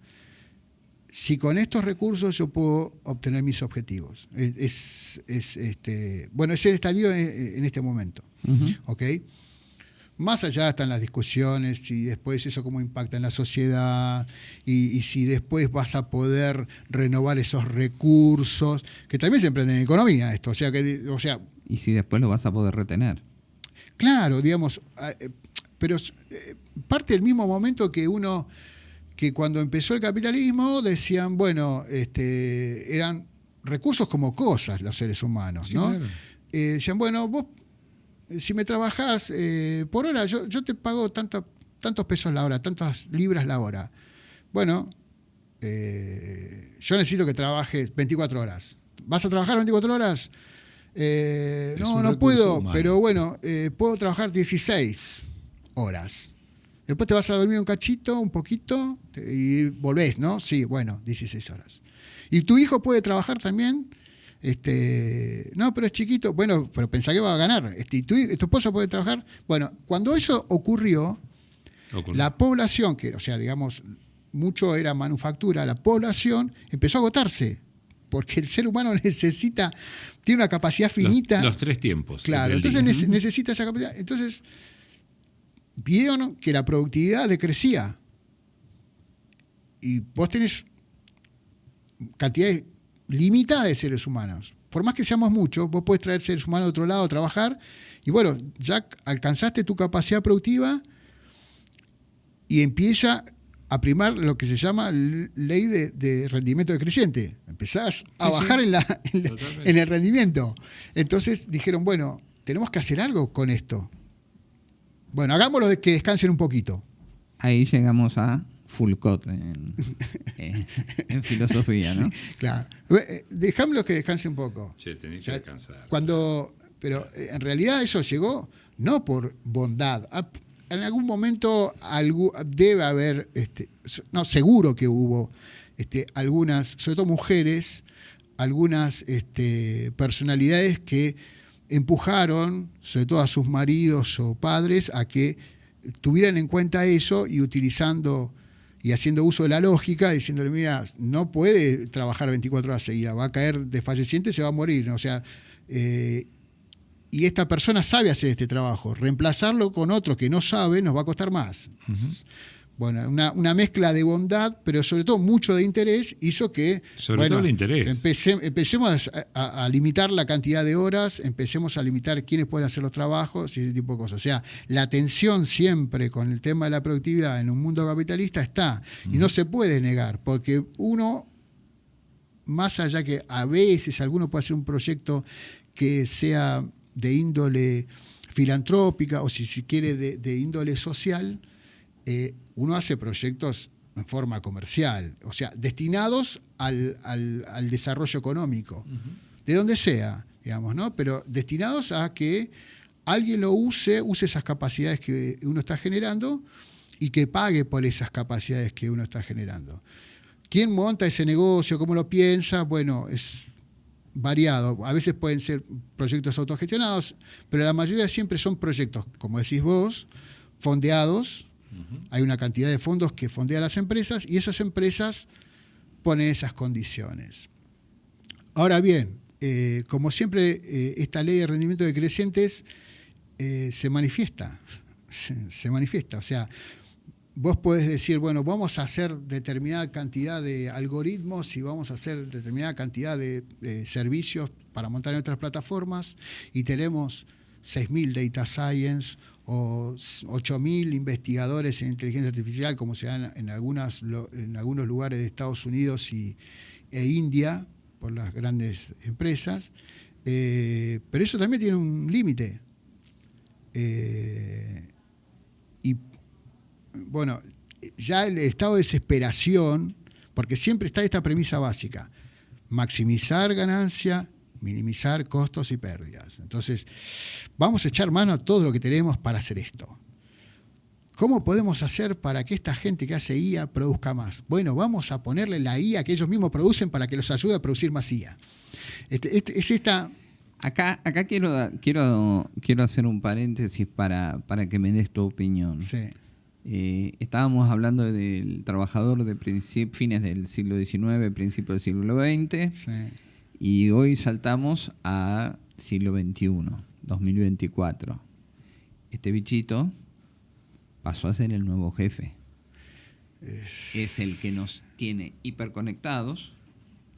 si con estos recursos yo puedo obtener mis objetivos. Es el estadio en este momento. Uh-huh. ¿Ok? Más allá están las discusiones y después eso cómo impacta en la sociedad y si después vas a poder renovar esos recursos, que también se emprende en economía esto. O sea, y si después lo vas a poder retener. Claro, digamos, pero parte del mismo momento que cuando empezó el capitalismo decían, bueno, eran recursos como cosas los seres humanos, sí, ¿no? Claro. Decían, bueno, vos si me trabajás por hora, yo te pago tantos pesos la hora, tantas libras la hora. Bueno, yo necesito que trabajes 24 horas. ¿Vas a trabajar 24 horas? No puedo, humano. Pero bueno, puedo trabajar 16 horas. Después te vas a dormir un cachito, un poquito, y volvés, ¿no? Sí, bueno, 16 horas. ¿Y tu hijo puede trabajar también? No, pero es chiquito. Bueno, pero pensá que va a ganar. ¿Tu esposa puede trabajar? Bueno, cuando eso ocurrió, la población, que, o sea, digamos, mucho era manufactura, la población empezó a agotarse, porque el ser humano tiene una capacidad finita. Los 3 tiempos. Claro, entonces necesita esa capacidad. Entonces, vieron que la productividad decrecía. Y vos tenés cantidades limitada de seres humanos. Por más que seamos muchos, vos podés traer seres humanos de otro lado a trabajar y bueno, ya alcanzaste tu capacidad productiva y empieza a primar lo que se llama ley de rendimiento decreciente. Empezás a bajar en el rendimiento. Entonces dijeron, bueno, tenemos que hacer algo con esto. Bueno, hagámoslo de que descansen un poquito. Ahí llegamos a Foucault en filosofía, ¿no? Sí, claro. Dejámoslo que descanse un poco. Che, tenés que descansar. Pero en realidad eso llegó no por bondad. en algún momento debe haber, seguro que hubo algunas, sobre todo mujeres, algunas personalidades que empujaron, sobre todo a sus maridos o padres, a que tuvieran en cuenta eso y utilizando y haciendo uso de la lógica, diciéndole, mira, no puede trabajar 24 horas seguidas, va a caer desfalleciente, se va a morir, ¿no? O sea, y esta persona sabe hacer este trabajo. Reemplazarlo con otro que no sabe nos va a costar más. Uh-huh. Bueno, una mezcla de bondad, pero sobre todo mucho de interés, hizo que todo el interés. Empecemos a limitar la cantidad de horas, empecemos a limitar quiénes pueden hacer los trabajos y ese tipo de cosas. O sea, la tensión siempre con el tema de la productividad en un mundo capitalista está, y no se puede negar, porque uno, más allá que a veces alguno puede hacer un proyecto que sea de índole filantrópica o si quiere de índole social, uno hace proyectos en forma comercial, o sea, destinados al desarrollo económico, de donde sea, digamos, ¿no? Pero destinados a que alguien lo use esas capacidades que uno está generando y que pague por esas capacidades que uno está generando. ¿Quién monta ese negocio? ¿Cómo lo piensa? Bueno, es variado. A veces pueden ser proyectos autogestionados, pero la mayoría siempre son proyectos, como decís vos, fondeados. Hay una cantidad de fondos que fondean las empresas y esas empresas ponen esas condiciones. Ahora bien, como siempre, esta ley de rendimiento decrecientes se manifiesta. Se manifiesta. O sea, vos podés decir, bueno, vamos a hacer determinada cantidad de algoritmos y vamos a hacer determinada cantidad de servicios para montar nuestras plataformas y tenemos 6.000 data science o 8.000 investigadores en inteligencia artificial, como se dan en algunos lugares de Estados Unidos e India, por las grandes empresas. Pero eso también tiene un límite. Y bueno, ya el estado de desesperación, porque siempre está esta premisa básica: maximizar ganancia, minimizar costos y pérdidas. Entonces, vamos a echar mano a todo lo que tenemos para hacer esto. ¿Cómo podemos hacer para que esta gente que hace IA produzca más? Bueno, vamos a ponerle la IA que ellos mismos producen para que los ayude a producir más IA. Es esta... Acá quiero hacer un paréntesis para que me des tu opinión. Sí. Estábamos hablando del trabajador de fines del siglo XIX, principios del siglo XX. Sí. Y hoy saltamos a siglo XXI, 2024. Este bichito pasó a ser el nuevo jefe. Es el que nos tiene hiperconectados,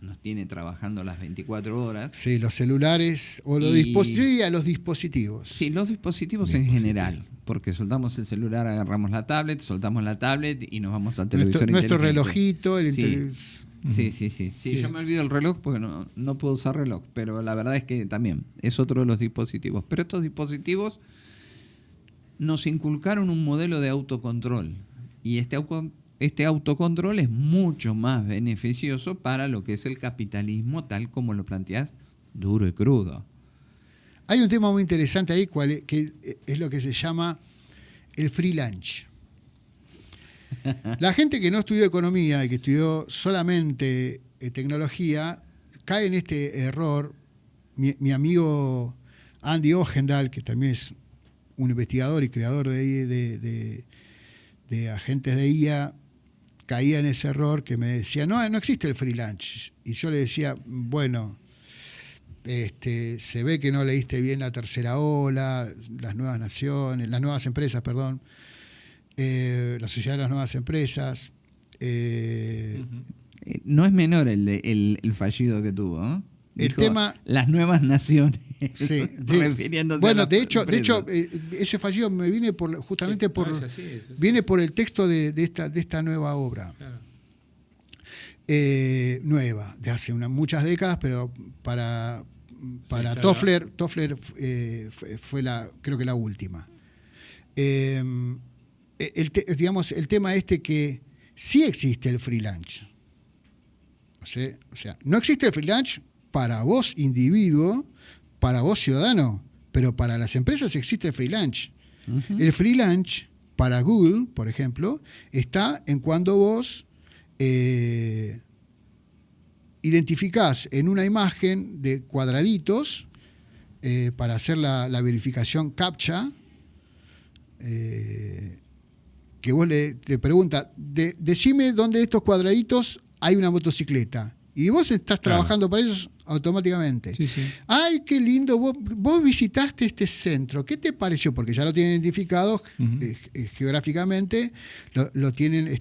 nos tiene trabajando las 24 horas. Sí, los celulares o los dispositivos. Sí, los dispositivos en general. Porque soltamos el celular, agarramos la tablet, soltamos la tablet y nos vamos al televisor inteligente. Nuestro relojito, Sí, yo me olvido el reloj porque no puedo usar reloj, pero la verdad es que también es otro de los dispositivos. Pero estos dispositivos nos inculcaron un modelo de autocontrol y este autocontrol es mucho más beneficioso para lo que es el capitalismo tal como lo planteás, duro y crudo. Hay un tema muy interesante ahí, que es lo que se llama el free lunch. La gente que no estudió economía y que estudió solamente tecnología cae en este error. Mi amigo Andy Ogendal, que también es un investigador y creador de agentes de IA, caía en ese error que me decía, no existe el free lunch. Y yo le decía, bueno, se ve que no leíste bien La Tercera Ola, las nuevas empresas, perdón. La sociedad de las nuevas empresas. No es menor el fallido que tuvo, ¿no? El tema, las nuevas naciones. Sí, refiriéndose bueno, a de hecho, ese fallido me viene viene por el texto de esta nueva obra. Claro. Nueva, de hace muchas décadas, pero para Toffler fue creo que la última. El tema que sí existe el free lunch. O sea, no existe el free lunch para vos individuo, para vos ciudadano, pero para las empresas existe el free lunch. Uh-huh. El free lunch para Google, por ejemplo, está en cuando vos identificás en una imagen de cuadraditos para hacer la verificación CAPTCHA, que vos te pregunta, decime dónde de estos cuadraditos hay una motocicleta. Y vos estás trabajando para ellos automáticamente. Sí, sí. Ay, qué lindo, vos visitaste este centro. ¿Qué te pareció? Porque ya lo tienen identificado geográficamente, lo tienen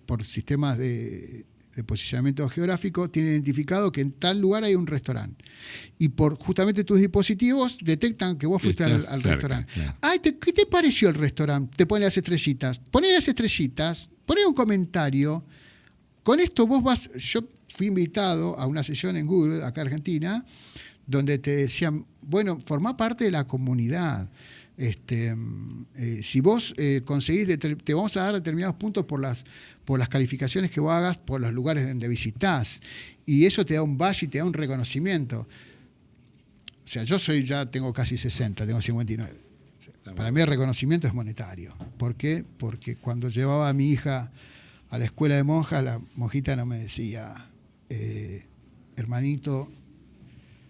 por sistemas de posicionamiento geográfico, tienen identificado que en tal lugar hay un restaurante. Y por justamente tus dispositivos detectan que vos fuiste al restaurante. Claro. Ay, ¿qué te pareció el restaurante? Te ponen las estrellitas. Poné un comentario. Con esto vos vas... Yo fui invitado a una sesión en Google, acá en Argentina, donde te decían, bueno, formá parte de la comunidad. Si vos conseguís, te vamos a dar determinados puntos por las calificaciones que vos hagas, por los lugares donde visitás. Y eso te da un badge y te da un reconocimiento. O sea, yo tengo casi 60, tengo 59. Para mí el reconocimiento es monetario. ¿Por qué? Porque cuando llevaba a mi hija a la escuela de monjas, la monjita no me decía, hermanito,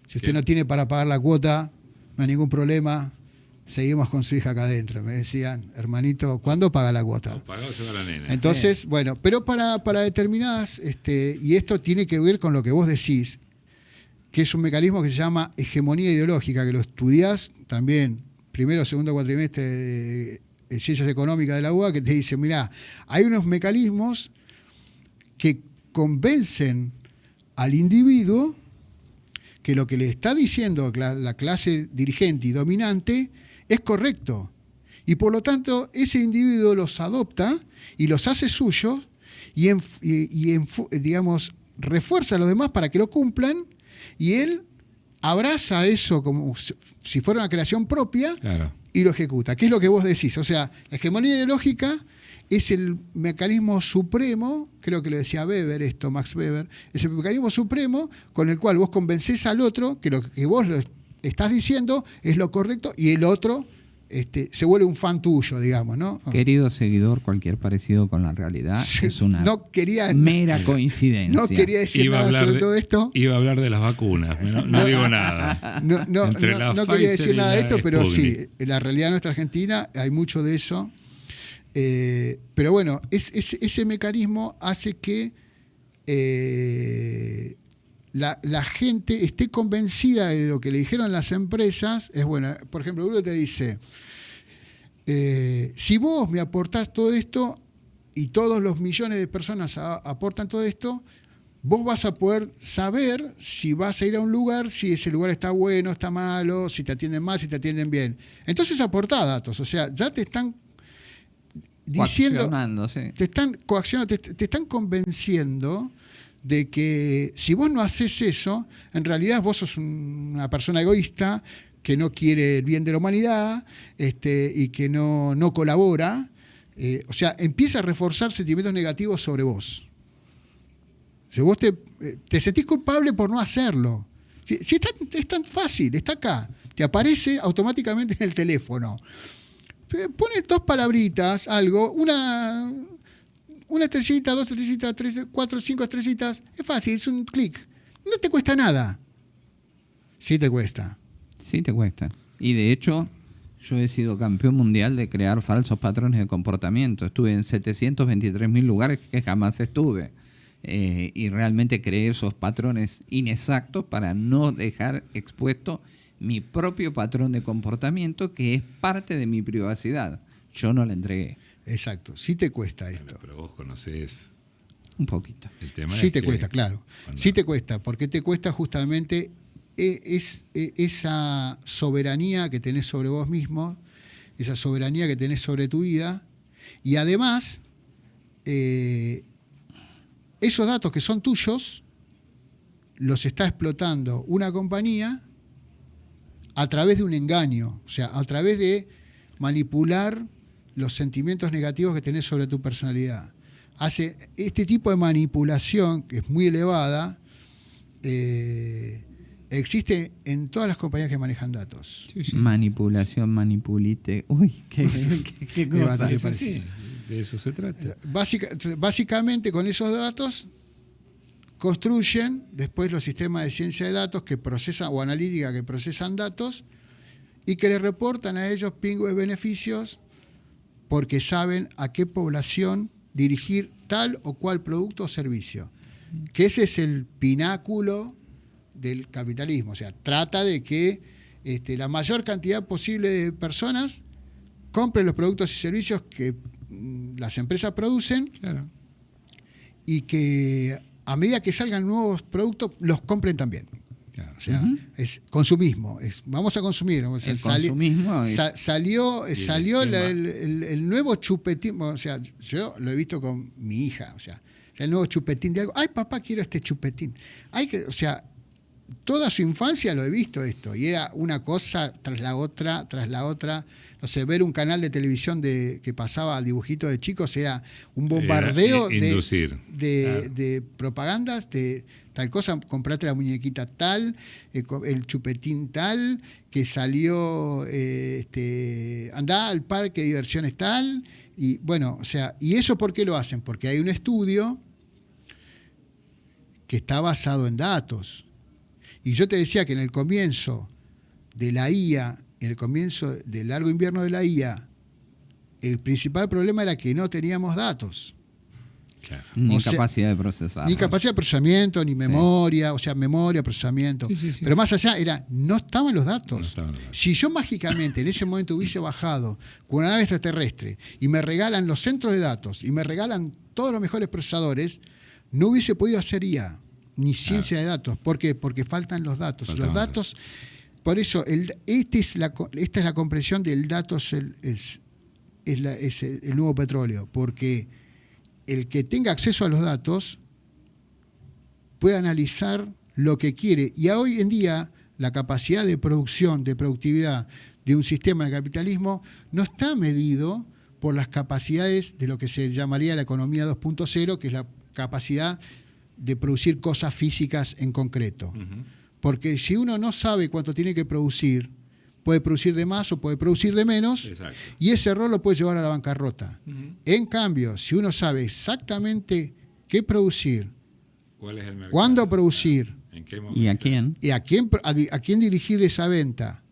si usted no tiene para pagar la cuota, no hay ningún problema, seguimos con su hija acá adentro. Me decían, hermanito, ¿cuándo paga la cuota? No, pagado se va la nena. Entonces, sí. Bueno, pero para determinadas, y esto tiene que ver con lo que vos decís, que es un mecanismo que se llama hegemonía ideológica, que lo estudiás también, primero o segundo cuatrimestre de Ciencias Económicas de la UBA, que te dice, mirá, hay unos mecanismos que convencen al individuo que lo que le está diciendo la clase dirigente y dominante es correcto. Y por lo tanto, ese individuo los adopta y los hace suyos y digamos, refuerza a los demás para que lo cumplan, y él abraza eso como si fuera una creación propia. Claro. Y lo ejecuta. ¿Qué es lo que vos decís? O sea, la hegemonía ideológica es el mecanismo supremo, creo que lo decía Max Weber, es el mecanismo supremo con el cual vos convencés al otro que lo que vos estás diciendo es lo correcto, y el otro se vuelve un fan tuyo, digamos, ¿no? Querido seguidor, cualquier parecido con la realidad es una mera coincidencia. No quería decir nada sobre todo esto. Iba a hablar de las vacunas, no digo nada. No quería decir nada de esto, pero sí, en la realidad nuestra Argentina hay mucho de eso. Pero bueno, ese mecanismo hace que la gente esté convencida de lo que le dijeron las empresas. Es bueno, por ejemplo, Google te dice, si vos me aportás todo esto y todos los millones de personas aportan todo esto, vos vas a poder saber si vas a ir a un lugar, si ese lugar está bueno, está malo, si te atienden mal, si te atienden bien. Entonces aportá datos, o sea, ya te están diciendo, sí. te están coaccionando, te están convenciendo de que si vos no haces eso, en realidad vos sos una persona egoísta que no quiere el bien de la humanidad, y que no colabora. O sea, empieza a reforzar sentimientos negativos sobre vos. Si vos te sentís culpable por no hacerlo. Si es tan fácil, está acá. Te aparece automáticamente en el teléfono. Pones 2 palabritas, algo, una estrellita, 2 estrellitas, 3, 4, 5 estrellitas. Es fácil, es un clic. No te cuesta nada. Sí te cuesta. Sí te cuesta. Y de hecho, yo he sido campeón mundial de crear falsos patrones de comportamiento. Estuve en 723.000 lugares que jamás estuve. Y realmente creé esos patrones inexactos para no dejar expuesto mi propio patrón de comportamiento, que es parte de mi privacidad. Yo no la entregué. Exacto, sí te cuesta esto. Pero vos conocés un poquito. El tema sí es te que cuesta, claro. Sí te cuesta, porque te cuesta justamente esa soberanía que tenés sobre vos mismo, esa soberanía que tenés sobre tu vida, y además esos datos que son tuyos los está explotando una compañía a través de un engaño, o sea, a través de manipular los sentimientos negativos que tenés sobre tu personalidad. Hace este tipo de manipulación, que es muy elevada, existe en todas las compañías que manejan datos. Sí, sí. Manipulación, manipulite. Uy, qué cosa. bastante Eso parecido. sí, de eso se trata. Básicamente con esos datos construyen después los sistemas de ciencia de datos que procesan, o analítica que procesan datos y que le reportan a ellos pingües beneficios porque saben a qué población dirigir tal o cual producto o servicio. Que ese es el pináculo del capitalismo. O sea, trata de que la mayor cantidad posible de personas compren los productos y servicios que las empresas producen, Claro. y que a medida que salgan nuevos productos, los compren también. Claro. O sea, es consumismo. Vamos a consumir. O sea, El consumismo es- salió esquema. el nuevo chupetín. O sea, yo lo he visto con mi hija. O sea, el nuevo chupetín de algo. Ay, papá, quiero este chupetín. O sea, toda su infancia lo he visto esto. Y era una cosa tras la otra, tras la otra. No sé, ver un canal de televisión que pasaba dibujitos de chicos era un bombardeo Era inducir. Claro. de propagandas de tal cosa, comprate la muñequita tal, el chupetín tal, que salió, andá al parque de diversiones tal, y bueno, o sea, ¿y eso por qué lo hacen? Porque hay un estudio que está basado en datos. Y yo te decía que en el comienzo de la IA, en el comienzo del largo invierno de la IA, el principal problema era que no teníamos datos. Claro. Ni O sea, capacidad de procesar. Ni capacidad de procesamiento, ni memoria, o sea, memoria, procesamiento. Sí, sí, sí. Pero más allá no estaban los datos. No estaban los datos. Si yo mágicamente en ese momento hubiese bajado con una nave extraterrestre y me regalan los centros de datos y me regalan todos los mejores procesadores, no hubiese podido hacer IA, ni ciencia de datos. ¿Por qué? Porque faltan los datos. Faltaban Los datos, por eso, esta es la comprensión del dato, es el nuevo petróleo, porque el que tenga acceso a los datos puede analizar lo que quiere. Y hoy en día la capacidad de producción, de productividad de un sistema de capitalismo no está medido por las capacidades de lo que se llamaría la economía 2.0, que es la capacidad de producir cosas físicas en concreto. Ujú. Porque si uno no sabe cuánto tiene que producir, puede producir de más o puede producir de menos, Exacto. y ese error lo puede llevar a la bancarrota. Ujú. En cambio, si uno sabe exactamente qué producir, ¿Cuál es el mercado? cuándo producir, ¿En qué momento? ¿Y a quién? y a quién dirigir esa venta,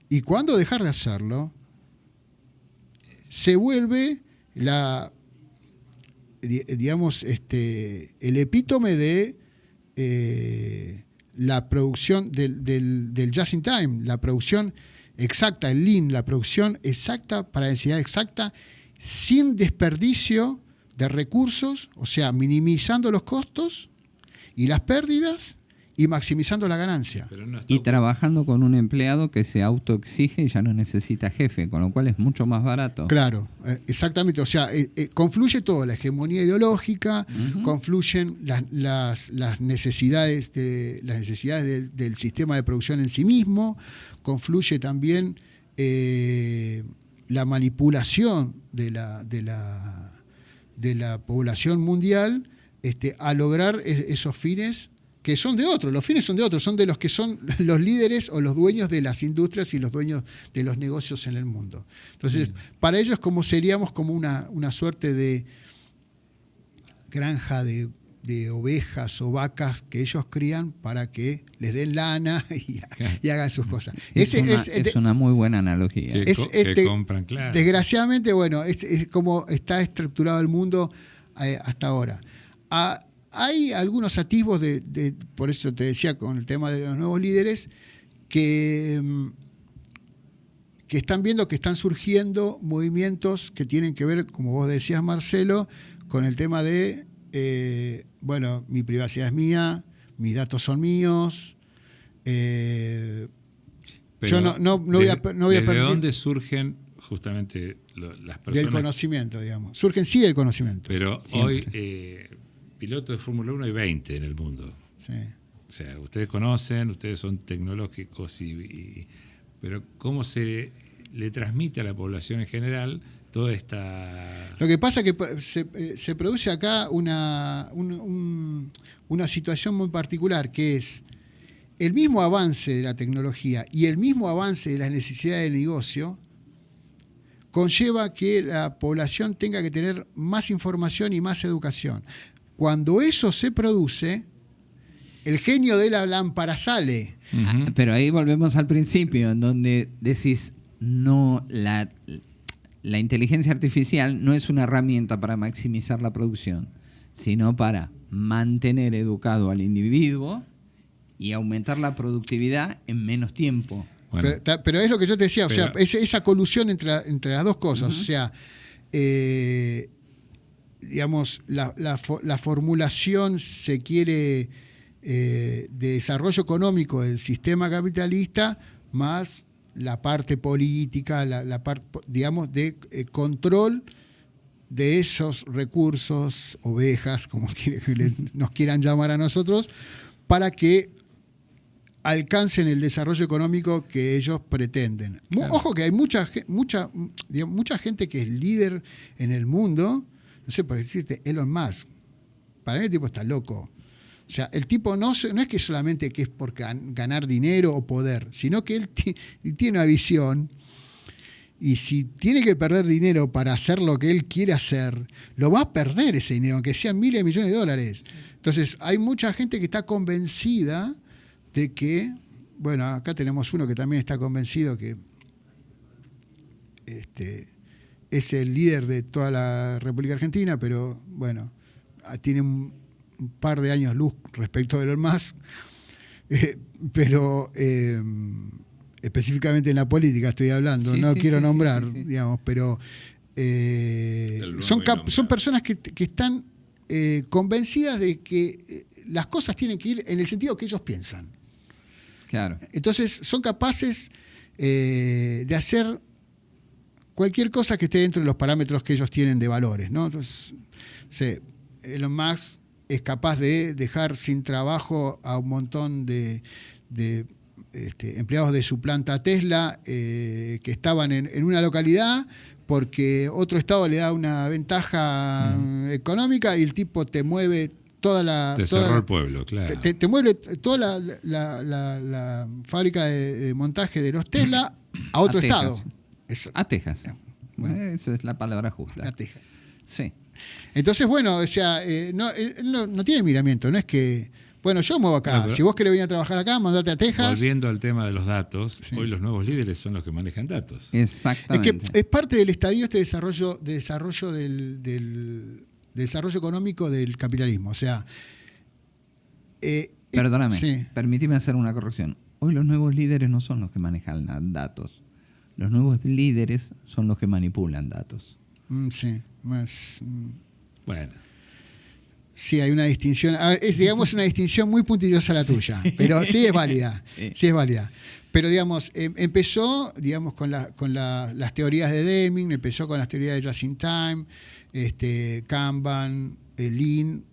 y cuándo dejar de hacerlo, se vuelve el epítome de la producción del just in time, la producción exacta, el lean, la producción exacta para densidad exacta, sin desperdicio de recursos, o sea, minimizando los costos y las pérdidas y maximizando la ganancia. Pero no está Y trabajando con un empleado que se autoexige y ya no necesita jefe, con lo cual es mucho más barato. Claro, exactamente. O sea, confluye todo, la hegemonía ideológica, confluyen las necesidades del sistema de producción en sí mismo, confluye también la manipulación de la población mundial a lograr esos fines que son de otros. Los fines son de otros, son de los que son los líderes o los dueños de las industrias y los dueños de los negocios en el mundo. Entonces, para ellos seríamos como una suerte de granja de ovejas o vacas que ellos crían para que les den lana y hagan sus cosas. Es una muy buena analogía. Que compran, claro. Desgraciadamente, bueno, es como está estructurado el mundo hasta ahora. Hay algunos atisbos por eso te decía con el tema de los nuevos líderes, que están viendo que están surgiendo movimientos que tienen que ver, como vos decías, Marcelo, con el tema de, mi privacidad es mía, mis datos son míos. Pero Yo no voy a ¿desde permitir. dónde surgen justamente las personas? Del conocimiento, digamos. Surgen sí del conocimiento. Pero Siempre. hoy, pilotos de Fórmula 1 hay 20 en el mundo. Sí. O sea, ustedes conocen, ustedes son tecnológicos, pero ¿cómo se le transmite a la población en general toda esta...? Lo que pasa es que se produce acá una situación muy particular, que es el mismo avance de la tecnología y el mismo avance de las necesidades del negocio conlleva que la población tenga que tener más información y más educación. Cuando eso se produce, el genio de la lámpara sale. Pero ahí volvemos al principio, en donde decís, no, la inteligencia artificial no es una herramienta para maximizar la producción, sino para mantener educado al individuo y aumentar la productividad en menos tiempo. Bueno, pero es lo que yo te decía, o sea, esa colusión entre las dos cosas, o sea, digamos, la formulación se quiere de desarrollo económico del sistema capitalista más la parte política, la parte, digamos, de control de esos recursos, ovejas, como nos quieran llamar a nosotros, para que alcancen el desarrollo económico que ellos pretenden. Claro. Ojo que hay mucha gente que es líder en el mundo, no sé, por decirte, Elon Musk. Para mí el tipo está loco. O sea, el tipo no es que solamente que es por ganar dinero o poder, sino que él tiene una visión, y si tiene que perder dinero para hacer lo que él quiere hacer, lo va a perder ese dinero, aunque sean miles de millones de dólares. Entonces, hay mucha gente que está convencida de que, bueno, acá tenemos uno que también está convencido que es el líder de toda la República Argentina, pero bueno, tiene un par de años luz respecto de Elon Musk, pero específicamente en la política estoy hablando, sí, no sí, quiero nombrar, sí. Digamos, pero son personas que están convencidas de que las cosas tienen que ir en el sentido que ellos piensan. Claro. Entonces son capaces de hacer cualquier cosa que esté dentro de los parámetros que ellos tienen de valores, ¿no? Entonces, Elon Musk es capaz de dejar sin trabajo a un montón de empleados de su planta Tesla que estaban en una localidad porque otro estado le da una ventaja económica y el tipo te mueve Te cerró el pueblo, claro. Te mueve toda la fábrica de montaje de los Tesla a otro estado. Eso. A Texas. Bueno. Eso es la palabra justa. A Texas. Sí. Entonces, bueno, o sea, no tiene miramiento, no es que, bueno, yo muevo acá, si vos querés venir a trabajar acá, mandate a Texas. Volviendo al tema de los datos, sí. Hoy los nuevos líderes son los que manejan datos. Exactamente. Es que es parte del estadio desarrollo del desarrollo económico del capitalismo, o sea... Perdóname, sí. Permíteme hacer una corrección. Hoy los nuevos líderes no son los que manejan datos. Los nuevos líderes son los que manipulan datos. Sí, más... Bueno. Sí, hay una distinción. Es, digamos, una distinción muy puntillosa la tuya, pero sí es válida. Sí es válida. Pero, digamos, empezó, digamos, con las teorías de Deming, empezó con las teorías de Just in Time, Kanban, Lean,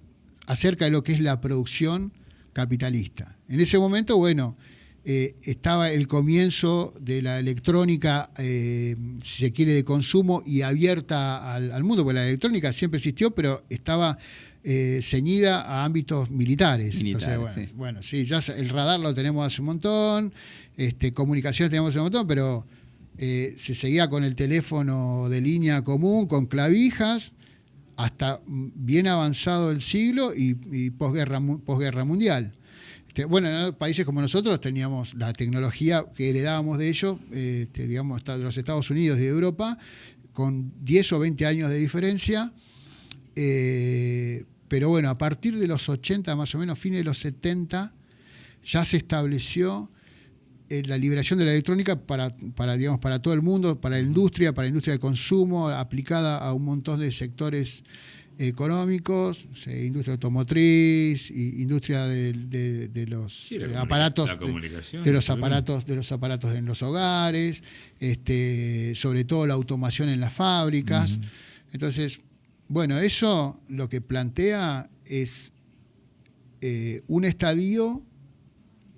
acerca de lo que es la producción capitalista. En ese momento, bueno, estaba el comienzo de la electrónica, si se quiere, de consumo y abierta al mundo, porque la electrónica siempre existió, pero estaba ceñida a ámbitos militares. Entonces, bueno, sí, ya el radar lo tenemos hace un montón, comunicaciones tenemos hace un montón, pero se seguía con el teléfono de línea común, con clavijas, hasta bien avanzado el siglo y posguerra mundial. Bueno, en países como nosotros teníamos la tecnología que heredábamos de ellos, digamos, de los Estados Unidos y de Europa, con 10 o 20 años de diferencia. Pero bueno, a partir de los 80, más o menos, fines de los 70, ya se estableció la liberación de la electrónica para todo el mundo, para la industria de consumo, aplicada a un montón de sectores económicos, industria automotriz, industria de los aparatos, de los aparatos en los hogares, sobre todo la automación en las fábricas. Entonces, bueno, eso lo que plantea es un estadio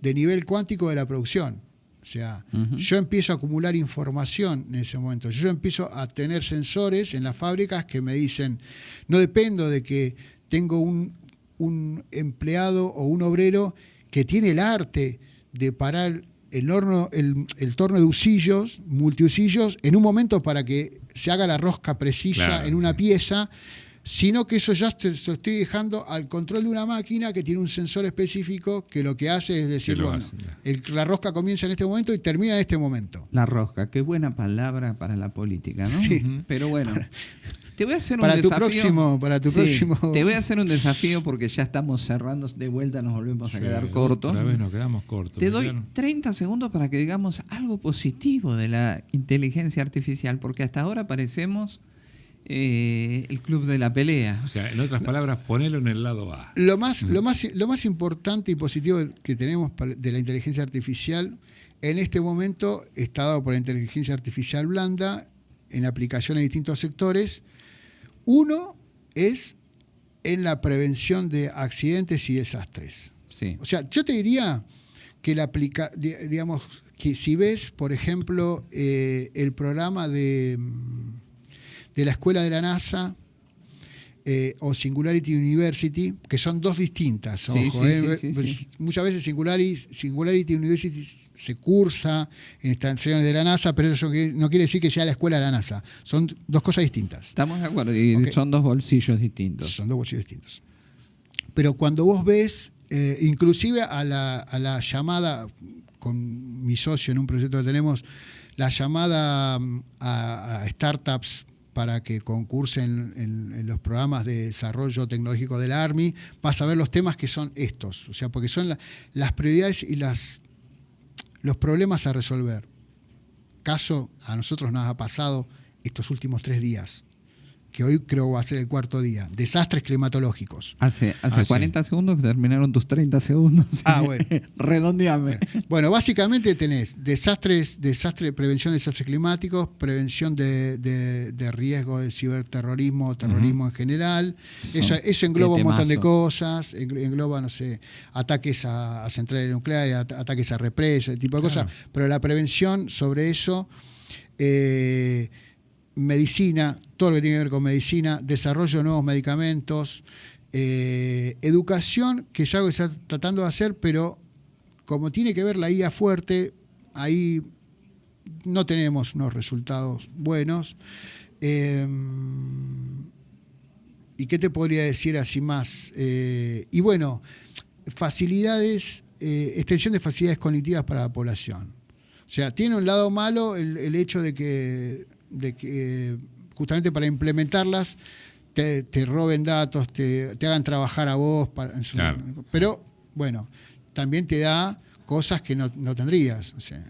de nivel cuántico de la producción. O sea, yo empiezo a acumular información en ese momento. Yo empiezo a tener sensores en las fábricas que me dicen, no dependo de que tengo un empleado o un obrero que tiene el arte de parar el torno de usillos, multiusillos, en un momento para que se haga la rosca precisa en una pieza, sino que eso ya se lo estoy dejando al control de una máquina que tiene un sensor específico que lo que hace es decir, la rosca comienza en este momento y termina en este momento. La rosca, qué buena palabra para la política, ¿no? Sí. Pero bueno, te voy a hacer para un tu desafío. próximo. Te voy a hacer un desafío porque ya estamos cerrando de vuelta, nos volvemos a quedar cortos. Otra vez nos quedamos cortos. Te doy 30 segundos para que digamos algo positivo de la inteligencia artificial, porque hasta ahora parecemos el club de la pelea. O sea, en otras palabras, ponelo en el lado A. Lo más importante y positivo que tenemos de la inteligencia artificial en este momento está dado por la inteligencia artificial blanda en aplicación en distintos sectores. Uno es en la prevención de accidentes y desastres. Sí. O sea, yo te diría que digamos que si ves, por ejemplo, el programa de la escuela de la NASA o Singularity University, que son dos distintas. Sí, ojo, sí. Muchas veces Singularity University se cursa en estaciones de la NASA, pero eso no quiere decir que sea la escuela de la NASA. Son dos cosas distintas. Estamos de acuerdo, y Okay. son dos bolsillos distintos. Son dos bolsillos distintos. Pero cuando vos ves, inclusive a la llamada, con mi socio en un proyecto que tenemos, la llamada a startups para que concursen en los programas de desarrollo tecnológico del Army, vas a ver los temas que son estos, o sea, porque son las prioridades y los problemas a resolver. Caso, a nosotros nos ha pasado estos últimos 3 días, que hoy creo va a ser el 4.º día, desastres climatológicos. Hace 40 segundos que terminaron tus 30 segundos. Bueno. Redondeame. Bueno, básicamente tenés prevención de desastres climáticos, prevención de riesgo de ciberterrorismo, terrorismo en general. Eso engloba un montón de cosas, engloba, no sé, ataques a centrales nucleares, ataques a represas, ese tipo de cosas. Pero la prevención sobre eso, medicina, todo lo que tiene que ver con medicina, desarrollo de nuevos medicamentos, educación, que es algo que se está tratando de hacer, pero como tiene que ver la IA fuerte, ahí no tenemos unos resultados buenos. ¿Y qué te podría decir así más? Y bueno, extensión de facilidades cognitivas para la población. O sea, tiene un lado malo el hecho de que justamente para implementarlas te roben datos, te hagan trabajar a vos. Claro. Pero, bueno, también te da cosas que no tendrías. O sea,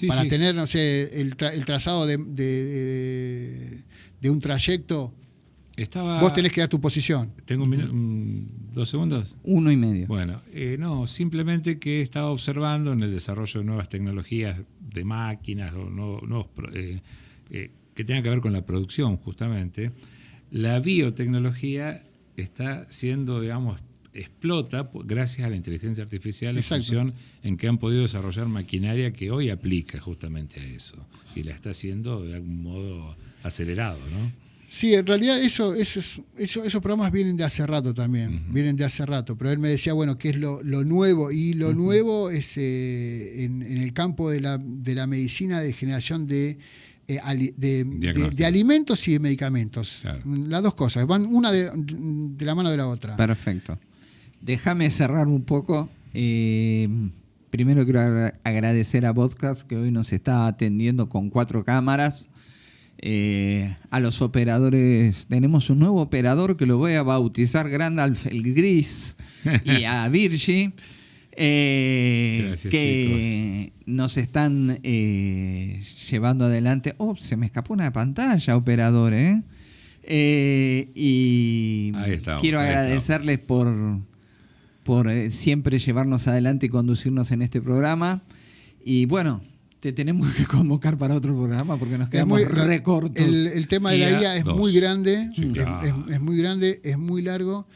para tener, no sé, el trazado de un trayecto, vos tenés que dar tu posición. ¿Tengo 2 segundos? 1,5. Bueno, no, simplemente que estaba observando en el desarrollo de nuevas tecnologías de máquinas o nuevos que tengan que ver con la producción, justamente. La biotecnología está siendo, digamos, explota gracias a la inteligencia artificial en función en que han podido desarrollar maquinaria que hoy aplica justamente a eso y la está haciendo de algún modo acelerado, ¿no? Sí, en realidad esos programas vienen de hace rato también, vienen de hace rato, pero él me decía, bueno, ¿qué es lo nuevo? Y lo nuevo es en el campo de la medicina de generación de alimentos y de medicamentos. Claro. Las dos cosas, van una de la mano de la otra. Perfecto. Déjame cerrar un poco. Primero quiero agradecer a Podcast, que hoy nos está atendiendo con 4 cámaras. A los operadores, tenemos un nuevo operador que lo voy a bautizar Grandalf el Gris, y a Virgi, Gracias, que chicos, nos están llevando adelante. Se me escapó una pantalla, operador, y quiero agradecerles por siempre llevarnos adelante y conducirnos en este programa. Y bueno, te tenemos que convocar para otro programa porque nos quedamos recortos. El tema de la IA es muy grande, es muy grande, es muy largo.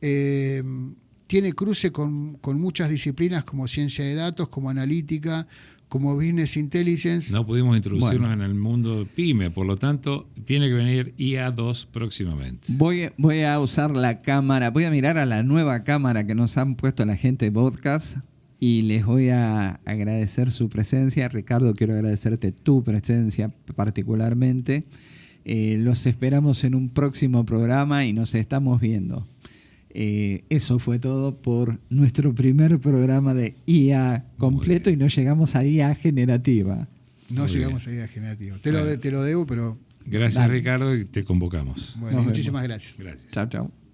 Tiene cruce con muchas disciplinas como ciencia de datos, como analítica, como business intelligence. No pudimos introducirnos en el mundo PYME, por lo tanto, tiene que venir IA2 próximamente. Voy a usar la cámara, voy a mirar a la nueva cámara que nos han puesto la gente de Podcast, y les voy a agradecer su presencia. Ricardo, quiero agradecerte tu presencia particularmente. Los esperamos en un próximo programa y nos estamos viendo. Eso fue todo por nuestro primer programa de IA completo y no llegamos a IA generativa. No llegamos a IA generativa. Te lo debo, pero... Gracias, Ricardo, y te convocamos. Bueno, muchísimas gracias. Gracias. Chao, chao.